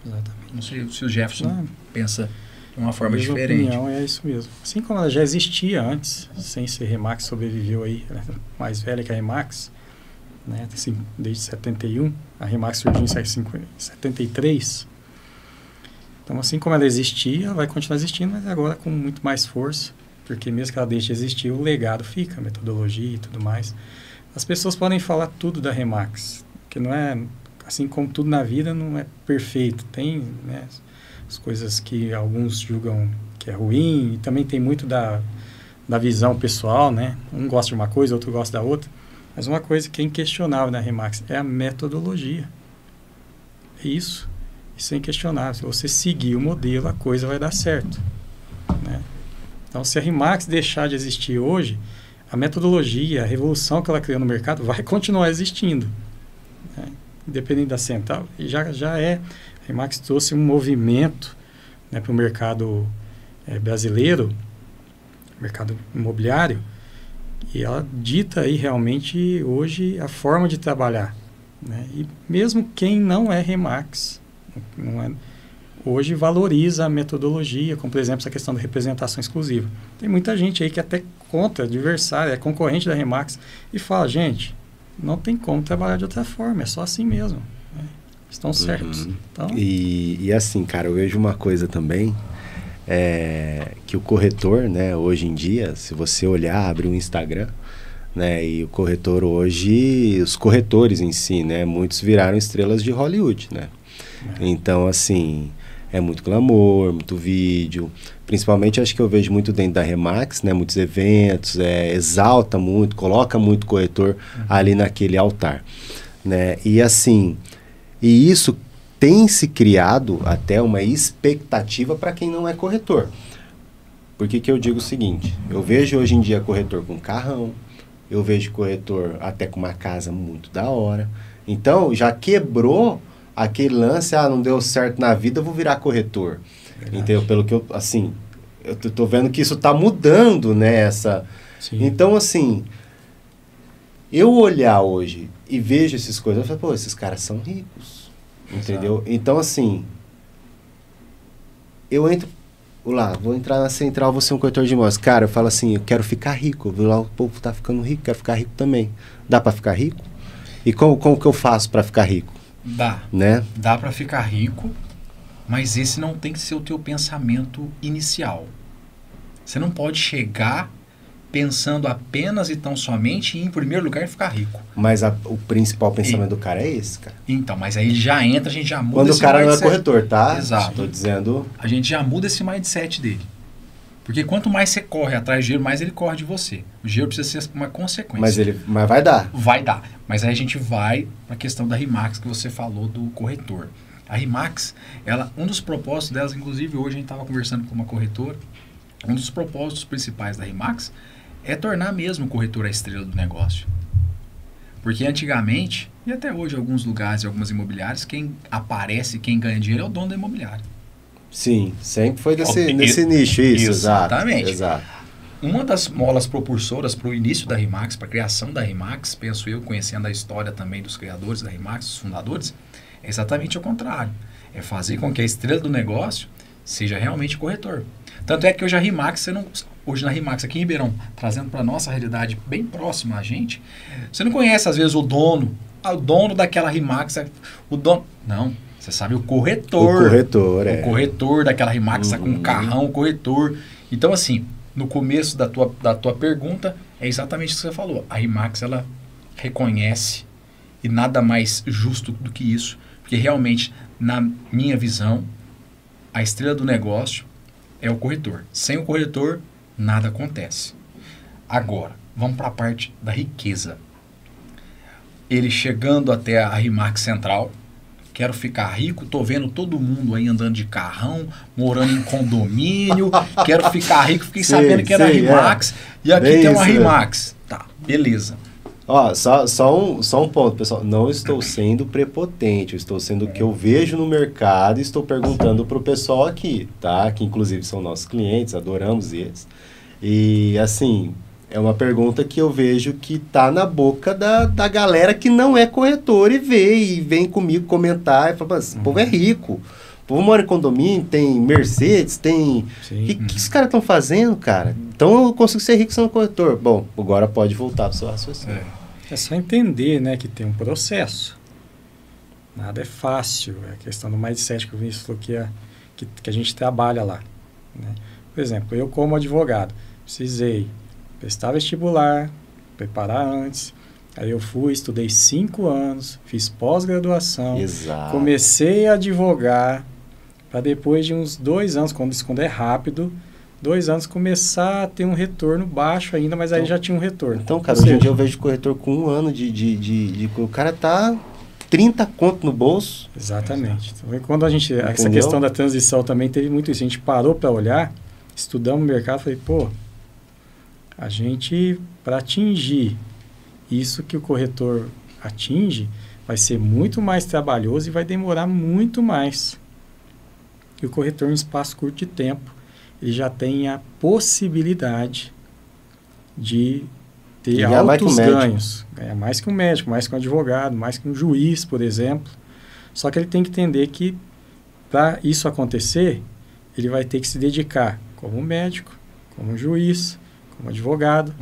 Exatamente. Não sei se o Jefferson pensa de uma forma diferente. Minha opinião é isso mesmo. Assim como ela já existia antes, sem ser RE/MAX, sobreviveu aí, mais velha que a RE/MAX, né, assim, desde 71, a RE/MAX surgiu em 73. Então, assim como ela existia, ela vai continuar existindo, mas agora com muito mais força, porque mesmo que ela deixe de existir, o legado fica, a metodologia e tudo mais. As pessoas podem falar tudo da Remax, que não é, assim como tudo na vida, não é perfeito. Tem, né, as coisas que alguns julgam que é ruim, e também tem muito da visão pessoal, né? Um gosta de uma coisa, outro gosta da outra. Mas uma coisa que é inquestionável na Remax é a metodologia. É isso. Isso é inquestionável. Se você seguir o modelo, a coisa vai dar certo, né? Então, se a Remax deixar de existir hoje, a metodologia, a revolução que ela criou no mercado vai continuar existindo, né? Independente da central. E já é. A Remax trouxe um movimento, né, para o mercado brasileiro, mercado imobiliário, e ela dita aí realmente hoje a forma de trabalhar, né? E mesmo quem não é Remax, hoje valoriza a metodologia, como por exemplo essa questão da representação exclusiva. Tem muita gente aí que até contra, adversário, é concorrente da Remax e fala, gente, não tem como trabalhar de outra forma, é só assim mesmo, né? Estão certos. Então, e assim, cara, eu vejo uma coisa também, que o corretor, né, hoje em dia, se você olhar, abre um Instagram, né, e o corretor hoje, os corretores em si, né, muitos viraram estrelas de Hollywood, né? Então, assim, é muito glamour, muito vídeo. Principalmente, acho que eu vejo muito dentro da Remax, né? Muitos eventos, exalta muito, coloca muito corretor ali naquele altar, né? E assim, e isso tem se criado até uma expectativa para quem não é corretor. Por que que eu digo o seguinte? Eu vejo hoje em dia corretor com carrão, eu vejo corretor até com uma casa muito da hora. Então, já quebrou aquele lance, não deu certo na vida, eu vou virar corretor. Entendeu? Pelo que eu, assim, eu tô vendo que isso tá mudando, né? Então, assim, eu olhar hoje e vejo essas coisas, eu falo, pô, esses caras são ricos. Entendeu? Exato. Então, assim, eu entro lá, vou entrar na central, vou ser um corretor de imóveis. Cara, eu falo assim, eu quero ficar rico. Eu vou lá, o povo tá ficando rico, quero ficar rico também. Dá para ficar rico? E como que eu faço para ficar rico? Dá. Né? Dá para ficar rico, mas esse não tem que ser o teu pensamento inicial. Você não pode chegar pensando apenas e tão somente em primeiro lugar, ficar rico. Mas o principal pensamento do cara é esse, cara. Então, mas aí ele já entra, a gente já muda quando esse o cara mindset. Não é corretor, tá? Exato. Estou dizendo... A gente já muda esse mindset dele. Porque quanto mais você corre atrás do dinheiro, mais ele corre de você. O dinheiro precisa ser uma consequência. Mas vai dar. Vai dar. Mas aí a gente vai para a questão da Remax que você falou do corretor. A Remax, um dos propósitos delas, inclusive hoje a gente estava conversando com uma corretora, um dos propósitos principais da Remax é tornar mesmo o corretor a estrela do negócio. Porque antigamente, e até hoje em alguns lugares e algumas imobiliárias, quem aparece, quem ganha dinheiro é o dono da imobiliária. Sim, sempre foi nesse nicho, isso. Exatamente. Exato. Uma das molas propulsoras para o início da Remax, para a criação da Remax, penso eu, conhecendo a história também dos criadores da Remax, os fundadores, é exatamente o contrário. É fazer com que a estrela do negócio seja realmente o corretor. Tanto é que hoje a Remax, hoje na Remax aqui em Ribeirão, trazendo para a nossa realidade bem próxima a gente, você não conhece às vezes o dono daquela Remax, o dono... Não. Você sabe o corretor. O corretor daquela Remax, com um carrão, o corretor. Então, assim, no começo da tua pergunta, é exatamente isso que você falou. A Remax, ela reconhece, e nada mais justo do que isso, porque realmente, na minha visão, a estrela do negócio é o corretor. Sem o corretor, nada acontece. Agora, vamos para a parte da riqueza. Ele chegando até a Remax Central, quero ficar rico, tô vendo todo mundo aí andando de carrão, morando em condomínio, quero ficar rico, fiquei sabendo que era a Remax, e aqui tem uma Remax. Tá, beleza. Ó, só um ponto, pessoal, não estou sendo prepotente, eu estou sendo o que eu vejo no mercado e estou perguntando pro pessoal aqui, tá? Que inclusive são nossos clientes, adoramos eles. E assim... É uma pergunta que eu vejo que tá na boca da galera que não é corretor e vem comigo comentar e fala, mas o povo é rico, o povo mora em condomínio, tem Mercedes, tem... O que os caras estão fazendo, cara? Então eu consigo ser rico sendo corretor. Bom, agora pode voltar para o seu raciocínio. É só entender, né, que tem um processo. Nada é fácil. É a questão do mindset que o Vinícius falou que a gente trabalha lá, né? Por exemplo, eu como advogado, precisei prestar vestibular, preparar antes. Aí eu fui, estudei 5 anos, fiz pós-graduação, Exato. comecei a advogar, para depois de uns 2 anos, quando é rápido, 2 anos começar a ter um retorno baixo ainda, mas aí já tinha um retorno. Então, cara, hoje em dia eu vejo corretor com 1 ano o cara tá 30 conto no bolso. Exatamente. Então, quando a gente, essa Entendeu? questão da transição também teve muito isso. A gente parou para olhar, estudamos o mercado, falei, pô, a gente, para atingir isso que o corretor atinge, vai ser muito mais trabalhoso e vai demorar muito mais. E o corretor, em espaço curto de tempo, ele já tem a possibilidade de ter Ganhar mais que altos um médico. ganhos. Ganhar mais que um médico, mais que um advogado, mais que um juiz, por exemplo. Só que ele tem que entender que, para isso acontecer, ele vai ter que se dedicar como médico, como juiz, como advogado.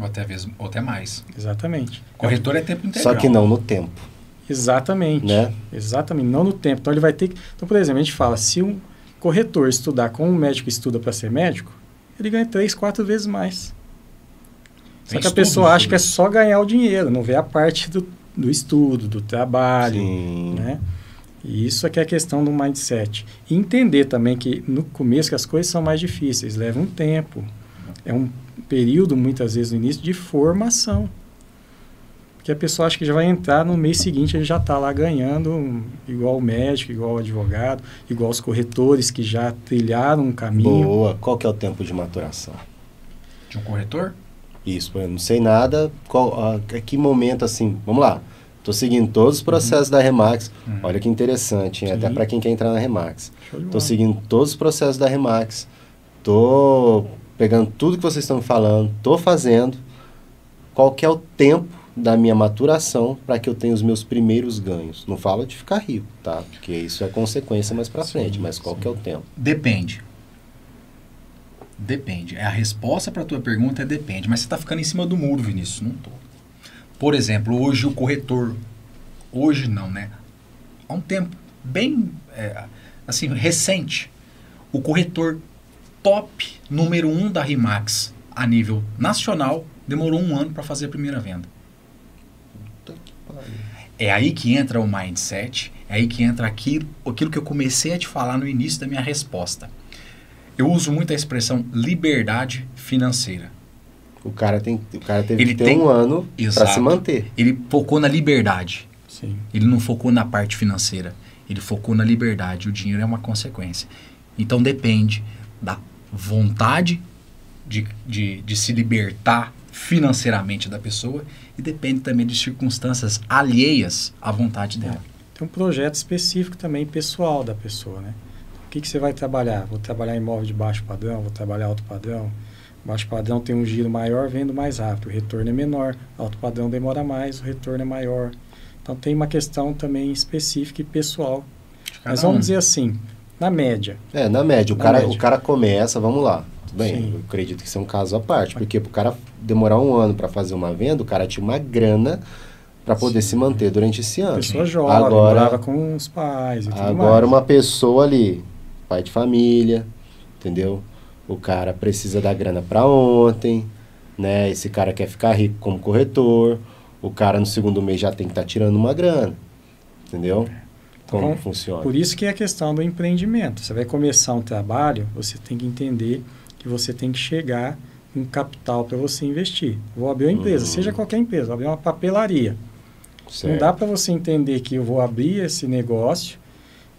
Ou até mais. Exatamente. Corretor é tempo integral. Só que não no tempo. Exatamente. Né? Exatamente, não no tempo. Então ele vai ter que... Então, por exemplo, a gente fala, se um corretor estudar como um médico estuda para ser médico, ele ganha 3, 4 vezes mais. Só Tem que a estudos pessoa acha sobre que é isso. só ganhar o dinheiro, não vê a parte do estudo, do trabalho, Sim. né? E isso é que é a questão do mindset. E entender também que no começo que as coisas são mais difíceis, leva um tempo. É um período, muitas vezes, no início, de formação. Porque a pessoa acha que já vai entrar no mês seguinte, ele já está lá ganhando, igual o médico, igual o advogado, igual os corretores que já trilharam um caminho. Boa. Qual que é o tempo de maturação? De um corretor? Isso, eu não sei nada. A que momento, assim, vamos lá. Tô seguindo todos os processos da Remax. Olha que interessante, hein? Sim. Até para quem quer entrar na Remax. Show de Tô bola. seguindo todos os processos da Remax. Tô pegando tudo que vocês estão me falando. Tô fazendo. Qual que é o tempo da minha maturação para que eu tenha os meus primeiros ganhos? Não falo de ficar rico, tá? Porque isso é consequência mais para frente. Sim, Mas qual sim. que é o tempo? Depende. Depende. A resposta para a tua pergunta é depende. Mas você está ficando em cima do muro, Vinícius. Não tô. Por exemplo, hoje o corretor... Hoje não, né? Há um tempo bem, assim, recente, o corretor top número 1 da Remax a nível nacional demorou 1 ano para fazer a primeira venda. É aí que entra o mindset, é aí que entra aquilo que eu comecei a te falar no início da minha resposta. Eu uso muito a expressão liberdade financeira. O cara teve Ele que ter tem- 1 ano para Exato. se manter. Ele focou na liberdade. Sim. Ele não focou na parte financeira. Ele focou na liberdade. O dinheiro é uma consequência. Então depende da vontade de se libertar financeiramente da pessoa e depende também de circunstâncias alheias à vontade dela. Tem um projeto específico também pessoal da pessoa, né? O que você vai trabalhar? Vou trabalhar imóvel de baixo padrão, vou trabalhar alto padrão. Baixo padrão tem um giro maior, vendo mais rápido. O retorno é menor. Alto padrão demora mais, o retorno é maior. Então tem uma questão também específica e pessoal. Mas vamos dizer assim, na média. Na média. Na média. O cara começa, vamos lá. Tudo bem, Sim. eu acredito que isso é um caso à parte. Porque pro cara demorar 1 ano para fazer uma venda, o cara tinha uma grana para poder se manter durante esse ano. Pessoa jovem, morava com os pais e tudo Agora mais. uma pessoa ali, pai de família, entendeu? O cara precisa da grana para ontem, né? Esse cara quer ficar rico como corretor. O cara no segundo mês já tem que estar tirando uma grana, entendeu? Como Então, funciona? Por isso que é a questão do empreendimento. Você vai começar um trabalho, você tem que entender que você tem que chegar com capital para você investir. Vou abrir uma empresa, seja qualquer empresa, vou abrir uma papelaria. Certo. Não dá para você entender que eu vou abrir esse negócio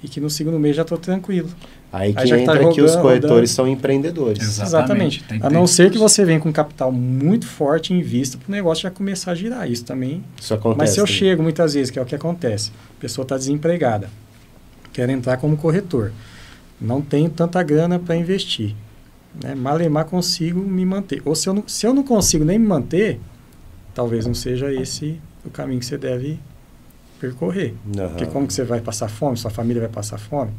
e que no segundo mês já estou tranquilo. Aí que Aí já que tá entra que os rodando, corretores rodando. são empreendedores. Exatamente. Tem que A ter não ser isso. que você venha com capital muito forte em vista para o negócio já começar a girar. Isso também. Isso acontece. Mas se eu também. chego muitas vezes, que é o que acontece, a pessoa está desempregada, quer entrar como corretor, não tenho tanta grana para investir, né? Malemar consigo me manter. Ou se eu não consigo nem me manter, talvez não seja esse o caminho que você deve percorrer. Aham. Porque como que você vai passar fome? Sua família vai passar fome?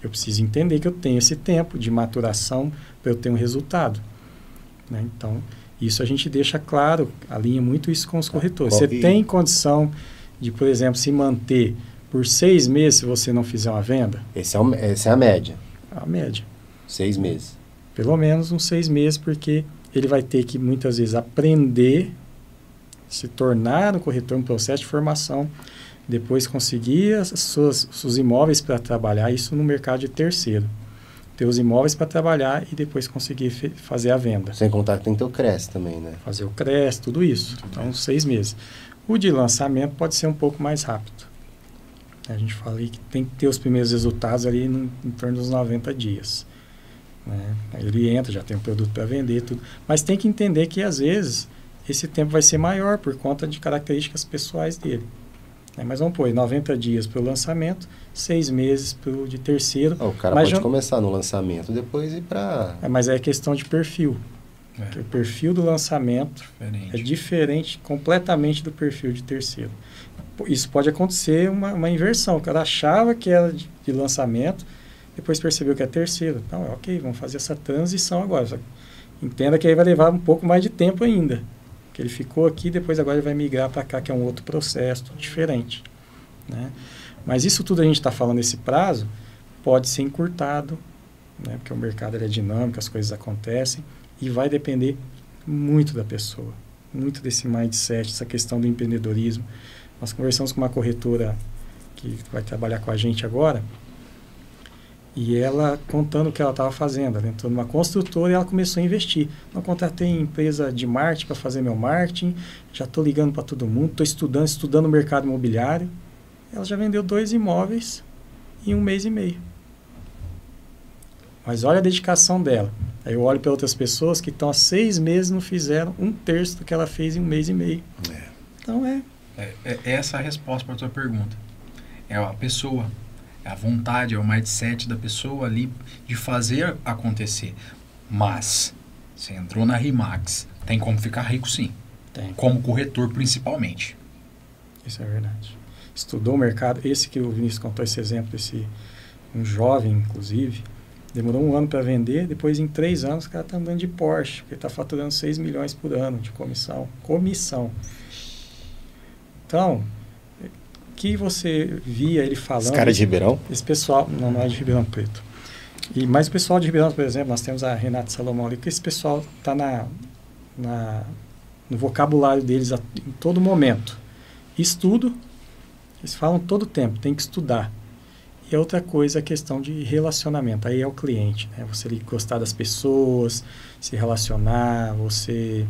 Eu preciso entender que eu tenho esse tempo de maturação para eu ter um resultado, né? Então, isso a gente deixa claro, alinha muito isso com os corretores. Você tem condição de, por exemplo, se manter por 6 meses se você não fizer uma venda? Essa é a média. A média. 6 meses. Pelo menos uns 6 meses, porque ele vai ter que muitas vezes aprender se tornar um corretor, um processo de formação, depois conseguir seus imóveis para trabalhar, isso no mercado de terceiro. Ter os imóveis para trabalhar e depois conseguir fazer a venda. Sem contar que tem que ter o CRES também, né? Fazer o CRES, tudo isso. Então, 6 meses. O de lançamento pode ser um pouco mais rápido. A gente fala aí que tem que ter os primeiros resultados ali em torno dos 90 dias. Né? Aí ele entra, já tem um produto para vender, tudo. Mas tem que entender que, às vezes, esse tempo vai ser maior por conta de características pessoais dele. Mas vamos pôr 90 dias para o lançamento, 6 meses para o de terceiro. O cara pode começar no lançamento, depois ir para... mas é questão de perfil. O perfil do lançamento é diferente completamente do perfil de terceiro. Isso pode acontecer uma inversão. O cara achava que era de lançamento, depois percebeu que é terceiro. Então, ok, vamos fazer essa transição agora. Só entenda que aí vai levar um pouco mais de tempo ainda. Ele ficou aqui, depois agora ele vai migrar para cá, que é um outro processo diferente. Né? Mas isso tudo a gente está falando nesse prazo, pode ser encurtado, né? Porque o mercado é dinâmico, as coisas acontecem, e vai depender muito da pessoa, muito desse mindset, essa questão do empreendedorismo. Nós conversamos com uma corretora que vai trabalhar com a gente agora, e ela contando o que ela estava fazendo. Ela entrou numa construtora e ela começou a investir. Não contratei empresa de marketing para fazer meu marketing, já estou ligando para todo mundo, estou estudando o mercado imobiliário. Ela já vendeu 2 imóveis em 1 mês e meio. Mas olha a dedicação dela. Aí eu olho para outras pessoas que estão há 6 meses, não fizeram 1/3 do que ela fez em 1 mês e meio. Então essa é a resposta para a tua pergunta. É a pessoa. É a vontade, é o mindset da pessoa ali de fazer acontecer. Mas, você entrou na RE/MAX, tem como ficar rico sim. Tem. Como corretor principalmente. Isso é verdade. Estudou o mercado, esse que o Vinícius contou esse exemplo, um jovem inclusive, demorou 1 ano para vender, depois em 3 anos o cara está andando de Porsche, porque está faturando 6 milhões por ano de comissão. Então, que você via ele falando... Esse cara é de Ribeirão? Esse pessoal, não é de Ribeirão Preto. Mas o pessoal de Ribeirão, por exemplo, nós temos a Renata Salomão ali, que esse pessoal está no vocabulário deles em todo momento. Estudo, eles falam todo o tempo, tem que estudar. E outra coisa é a questão de relacionamento, aí é o cliente, né? Você gostar das pessoas, se relacionar, você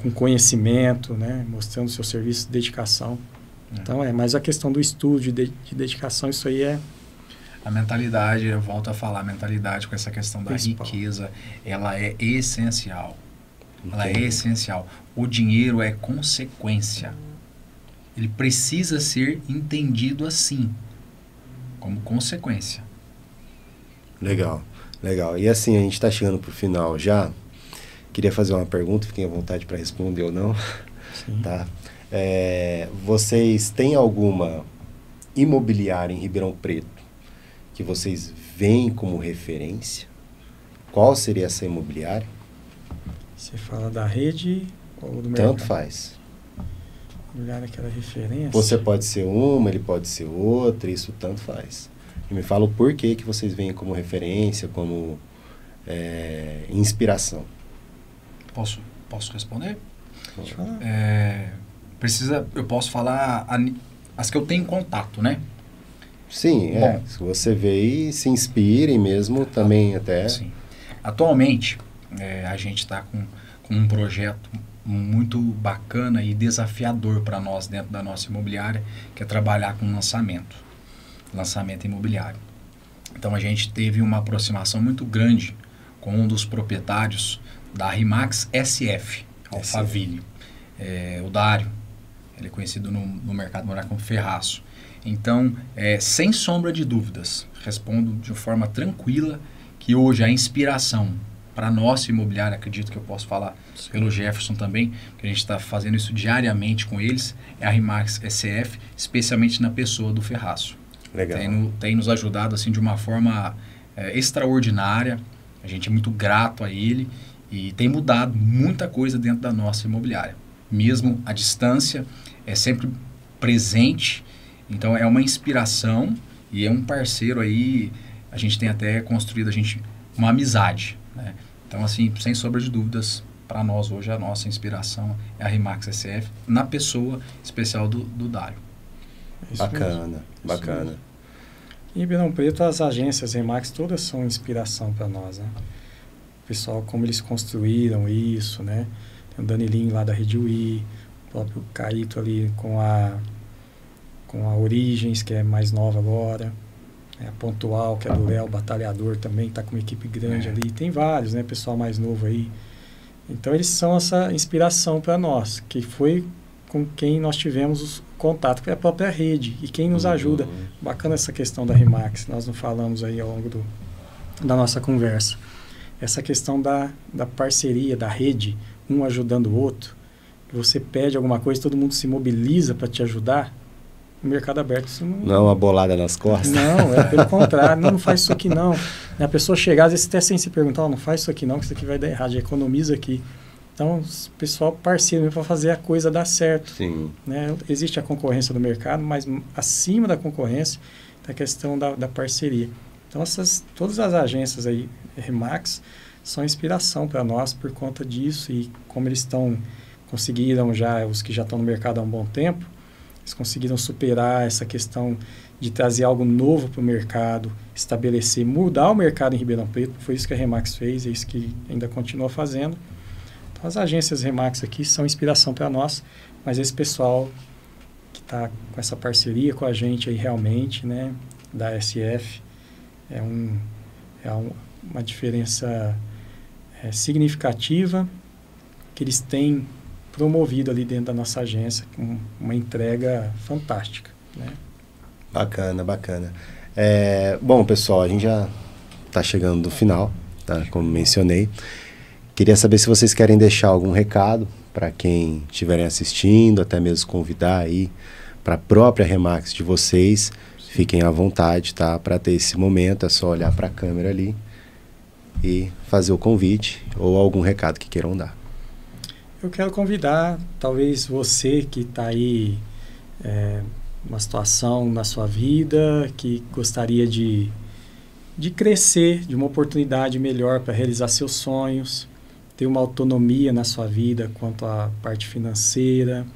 com conhecimento, né? Mostrando seu serviço, dedicação. Então, mais a questão do estudo, de dedicação, isso aí é... A mentalidade, eu volto a falar, a mentalidade com essa questão da riqueza, ela é essencial. Ela é essencial. O dinheiro é consequência. Ele precisa ser entendido assim, como consequência. Legal. E assim, a gente está chegando para o final já. Queria fazer uma pergunta, fiquem à vontade para responder ou não. Sim. Tá? Vocês têm alguma imobiliária em Ribeirão Preto que vocês veem como referência? Qual seria essa imobiliária? Você fala da rede ou do mercado? Tanto faz. Imobiliária que era referência? Você pode ser uma, ele pode ser outra, isso tanto faz. E me fala o porquê que vocês veem como referência, como inspiração. Posso responder? Pode falar. Eu posso falar as que eu tenho em contato, né? Sim, Bom, se você vê e se inspire mesmo também até... Sim. Atualmente, a gente está com um projeto muito bacana e desafiador para nós dentro da nossa imobiliária, que é trabalhar com lançamento imobiliário. Então a gente teve uma aproximação muito grande com um dos proprietários da RE/MAX SF, Alphaville, o Dário. Ele é conhecido no mercado imobiliário como Ferraço. Então, sem sombra de dúvidas, respondo de forma tranquila que hoje a inspiração para a nossa imobiliária, acredito que eu posso falar pelo Jefferson também, que a gente está fazendo isso diariamente com eles, é a RE/MAX SF, especialmente na pessoa do Ferraço. Legal. Tem nos ajudado assim, de uma forma extraordinária, a gente é muito grato a ele e tem mudado muita coisa dentro da nossa imobiliária. Mesmo à distância, é sempre presente, então é uma inspiração e é um parceiro aí, a gente tem até construído uma amizade, né? Então assim, sem sombra de dúvidas, para nós hoje, a nossa inspiração é a Rimax SF, na pessoa especial do Dário. Bacana, bacana. Em Ribeirão Preto, as agências Rimax todas são inspiração para nós, né? O pessoal, como eles construíram isso, né? Tem o Danilinho lá da Rede UI, o próprio Caíto ali com a Origens, que é mais nova agora, a Pontual, que é do Léo, Batalhador também, está com uma equipe grande ali. Tem vários, né? Pessoal mais novo aí. Então, eles são essa inspiração para nós, que foi com quem nós tivemos contato, que é a própria rede, e quem nos ajuda. Bacana essa questão da Rimax, nós não falamos aí ao longo da nossa conversa. Essa questão da parceria, da rede, um ajudando o outro, que você pede alguma coisa, todo mundo se mobiliza para te ajudar. No mercado aberto isso não é uma bolada nas costas? Não, é pelo contrário, não faz isso aqui não. A pessoa chegar, às vezes até sem se perguntar, não faz isso aqui não, que isso aqui vai dar errado, já economiza aqui. Então, o pessoal parceiro para fazer a coisa dar certo. Sim. Né? Existe a concorrência do mercado, mas acima da concorrência está a questão da parceria. Então, todas as agências aí, Rimax, são inspiração para nós por conta disso, e como eles conseguiram já, os que já estão no mercado há um bom tempo, eles conseguiram superar essa questão de trazer algo novo para o mercado, estabelecer, mudar o mercado em Ribeirão Preto. Foi isso que a Rimax fez, é isso que ainda continua fazendo. Então, as agências Rimax aqui são inspiração para nós, mas esse pessoal que está com essa parceria com a gente aí realmente, né, da SF, é uma diferença significativa que eles têm promovido ali dentro da nossa agência, com uma entrega fantástica, né? Bacana, bacana. Bom, pessoal, a gente já está chegando no final, tá? Como mencionei. Queria saber se vocês querem deixar algum recado para quem estiverem assistindo, até mesmo convidar aí para a própria Rimax de vocês. Fiquem à vontade, tá? Para ter esse momento, é só olhar para a câmera ali e fazer o convite ou algum recado que queiram dar. Eu quero convidar, talvez você que está aí numa situação na sua vida, que gostaria de crescer, de uma oportunidade melhor para realizar seus sonhos, ter uma autonomia na sua vida quanto à parte financeira,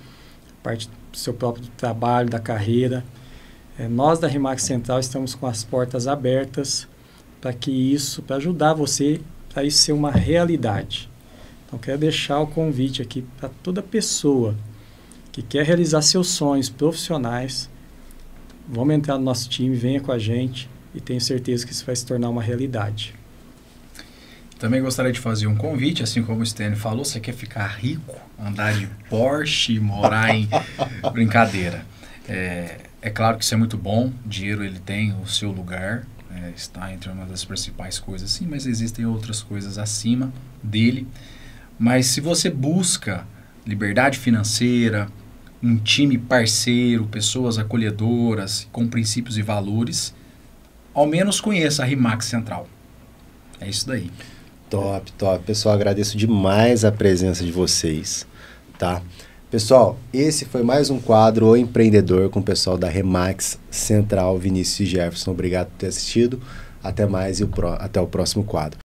parte do seu próprio trabalho, da carreira. Nós da Rimax Central estamos com as portas abertas para ajudar você a isso ser uma realidade. Então, quero deixar o convite aqui para toda pessoa que quer realizar seus sonhos profissionais. Vamos entrar no nosso time, venha com a gente, e tenho certeza que isso vai se tornar uma realidade. Também gostaria de fazer um convite, assim como o Stênio falou, você quer ficar rico, andar de Porsche, morar em... Brincadeira. É claro que isso é muito bom, o dinheiro ele tem o seu lugar, está entre uma das principais coisas, sim, mas existem outras coisas acima dele. Mas se você busca liberdade financeira, um time parceiro, pessoas acolhedoras, com princípios e valores, ao menos conheça a Rimax Central. É isso daí. Top, top. Pessoal, agradeço demais a presença de vocês, tá? Pessoal, esse foi mais um quadro O Empreendedor com o pessoal da Rimax Central, Vinícius e Jefferson. Obrigado por ter assistido. Até mais e até o próximo quadro.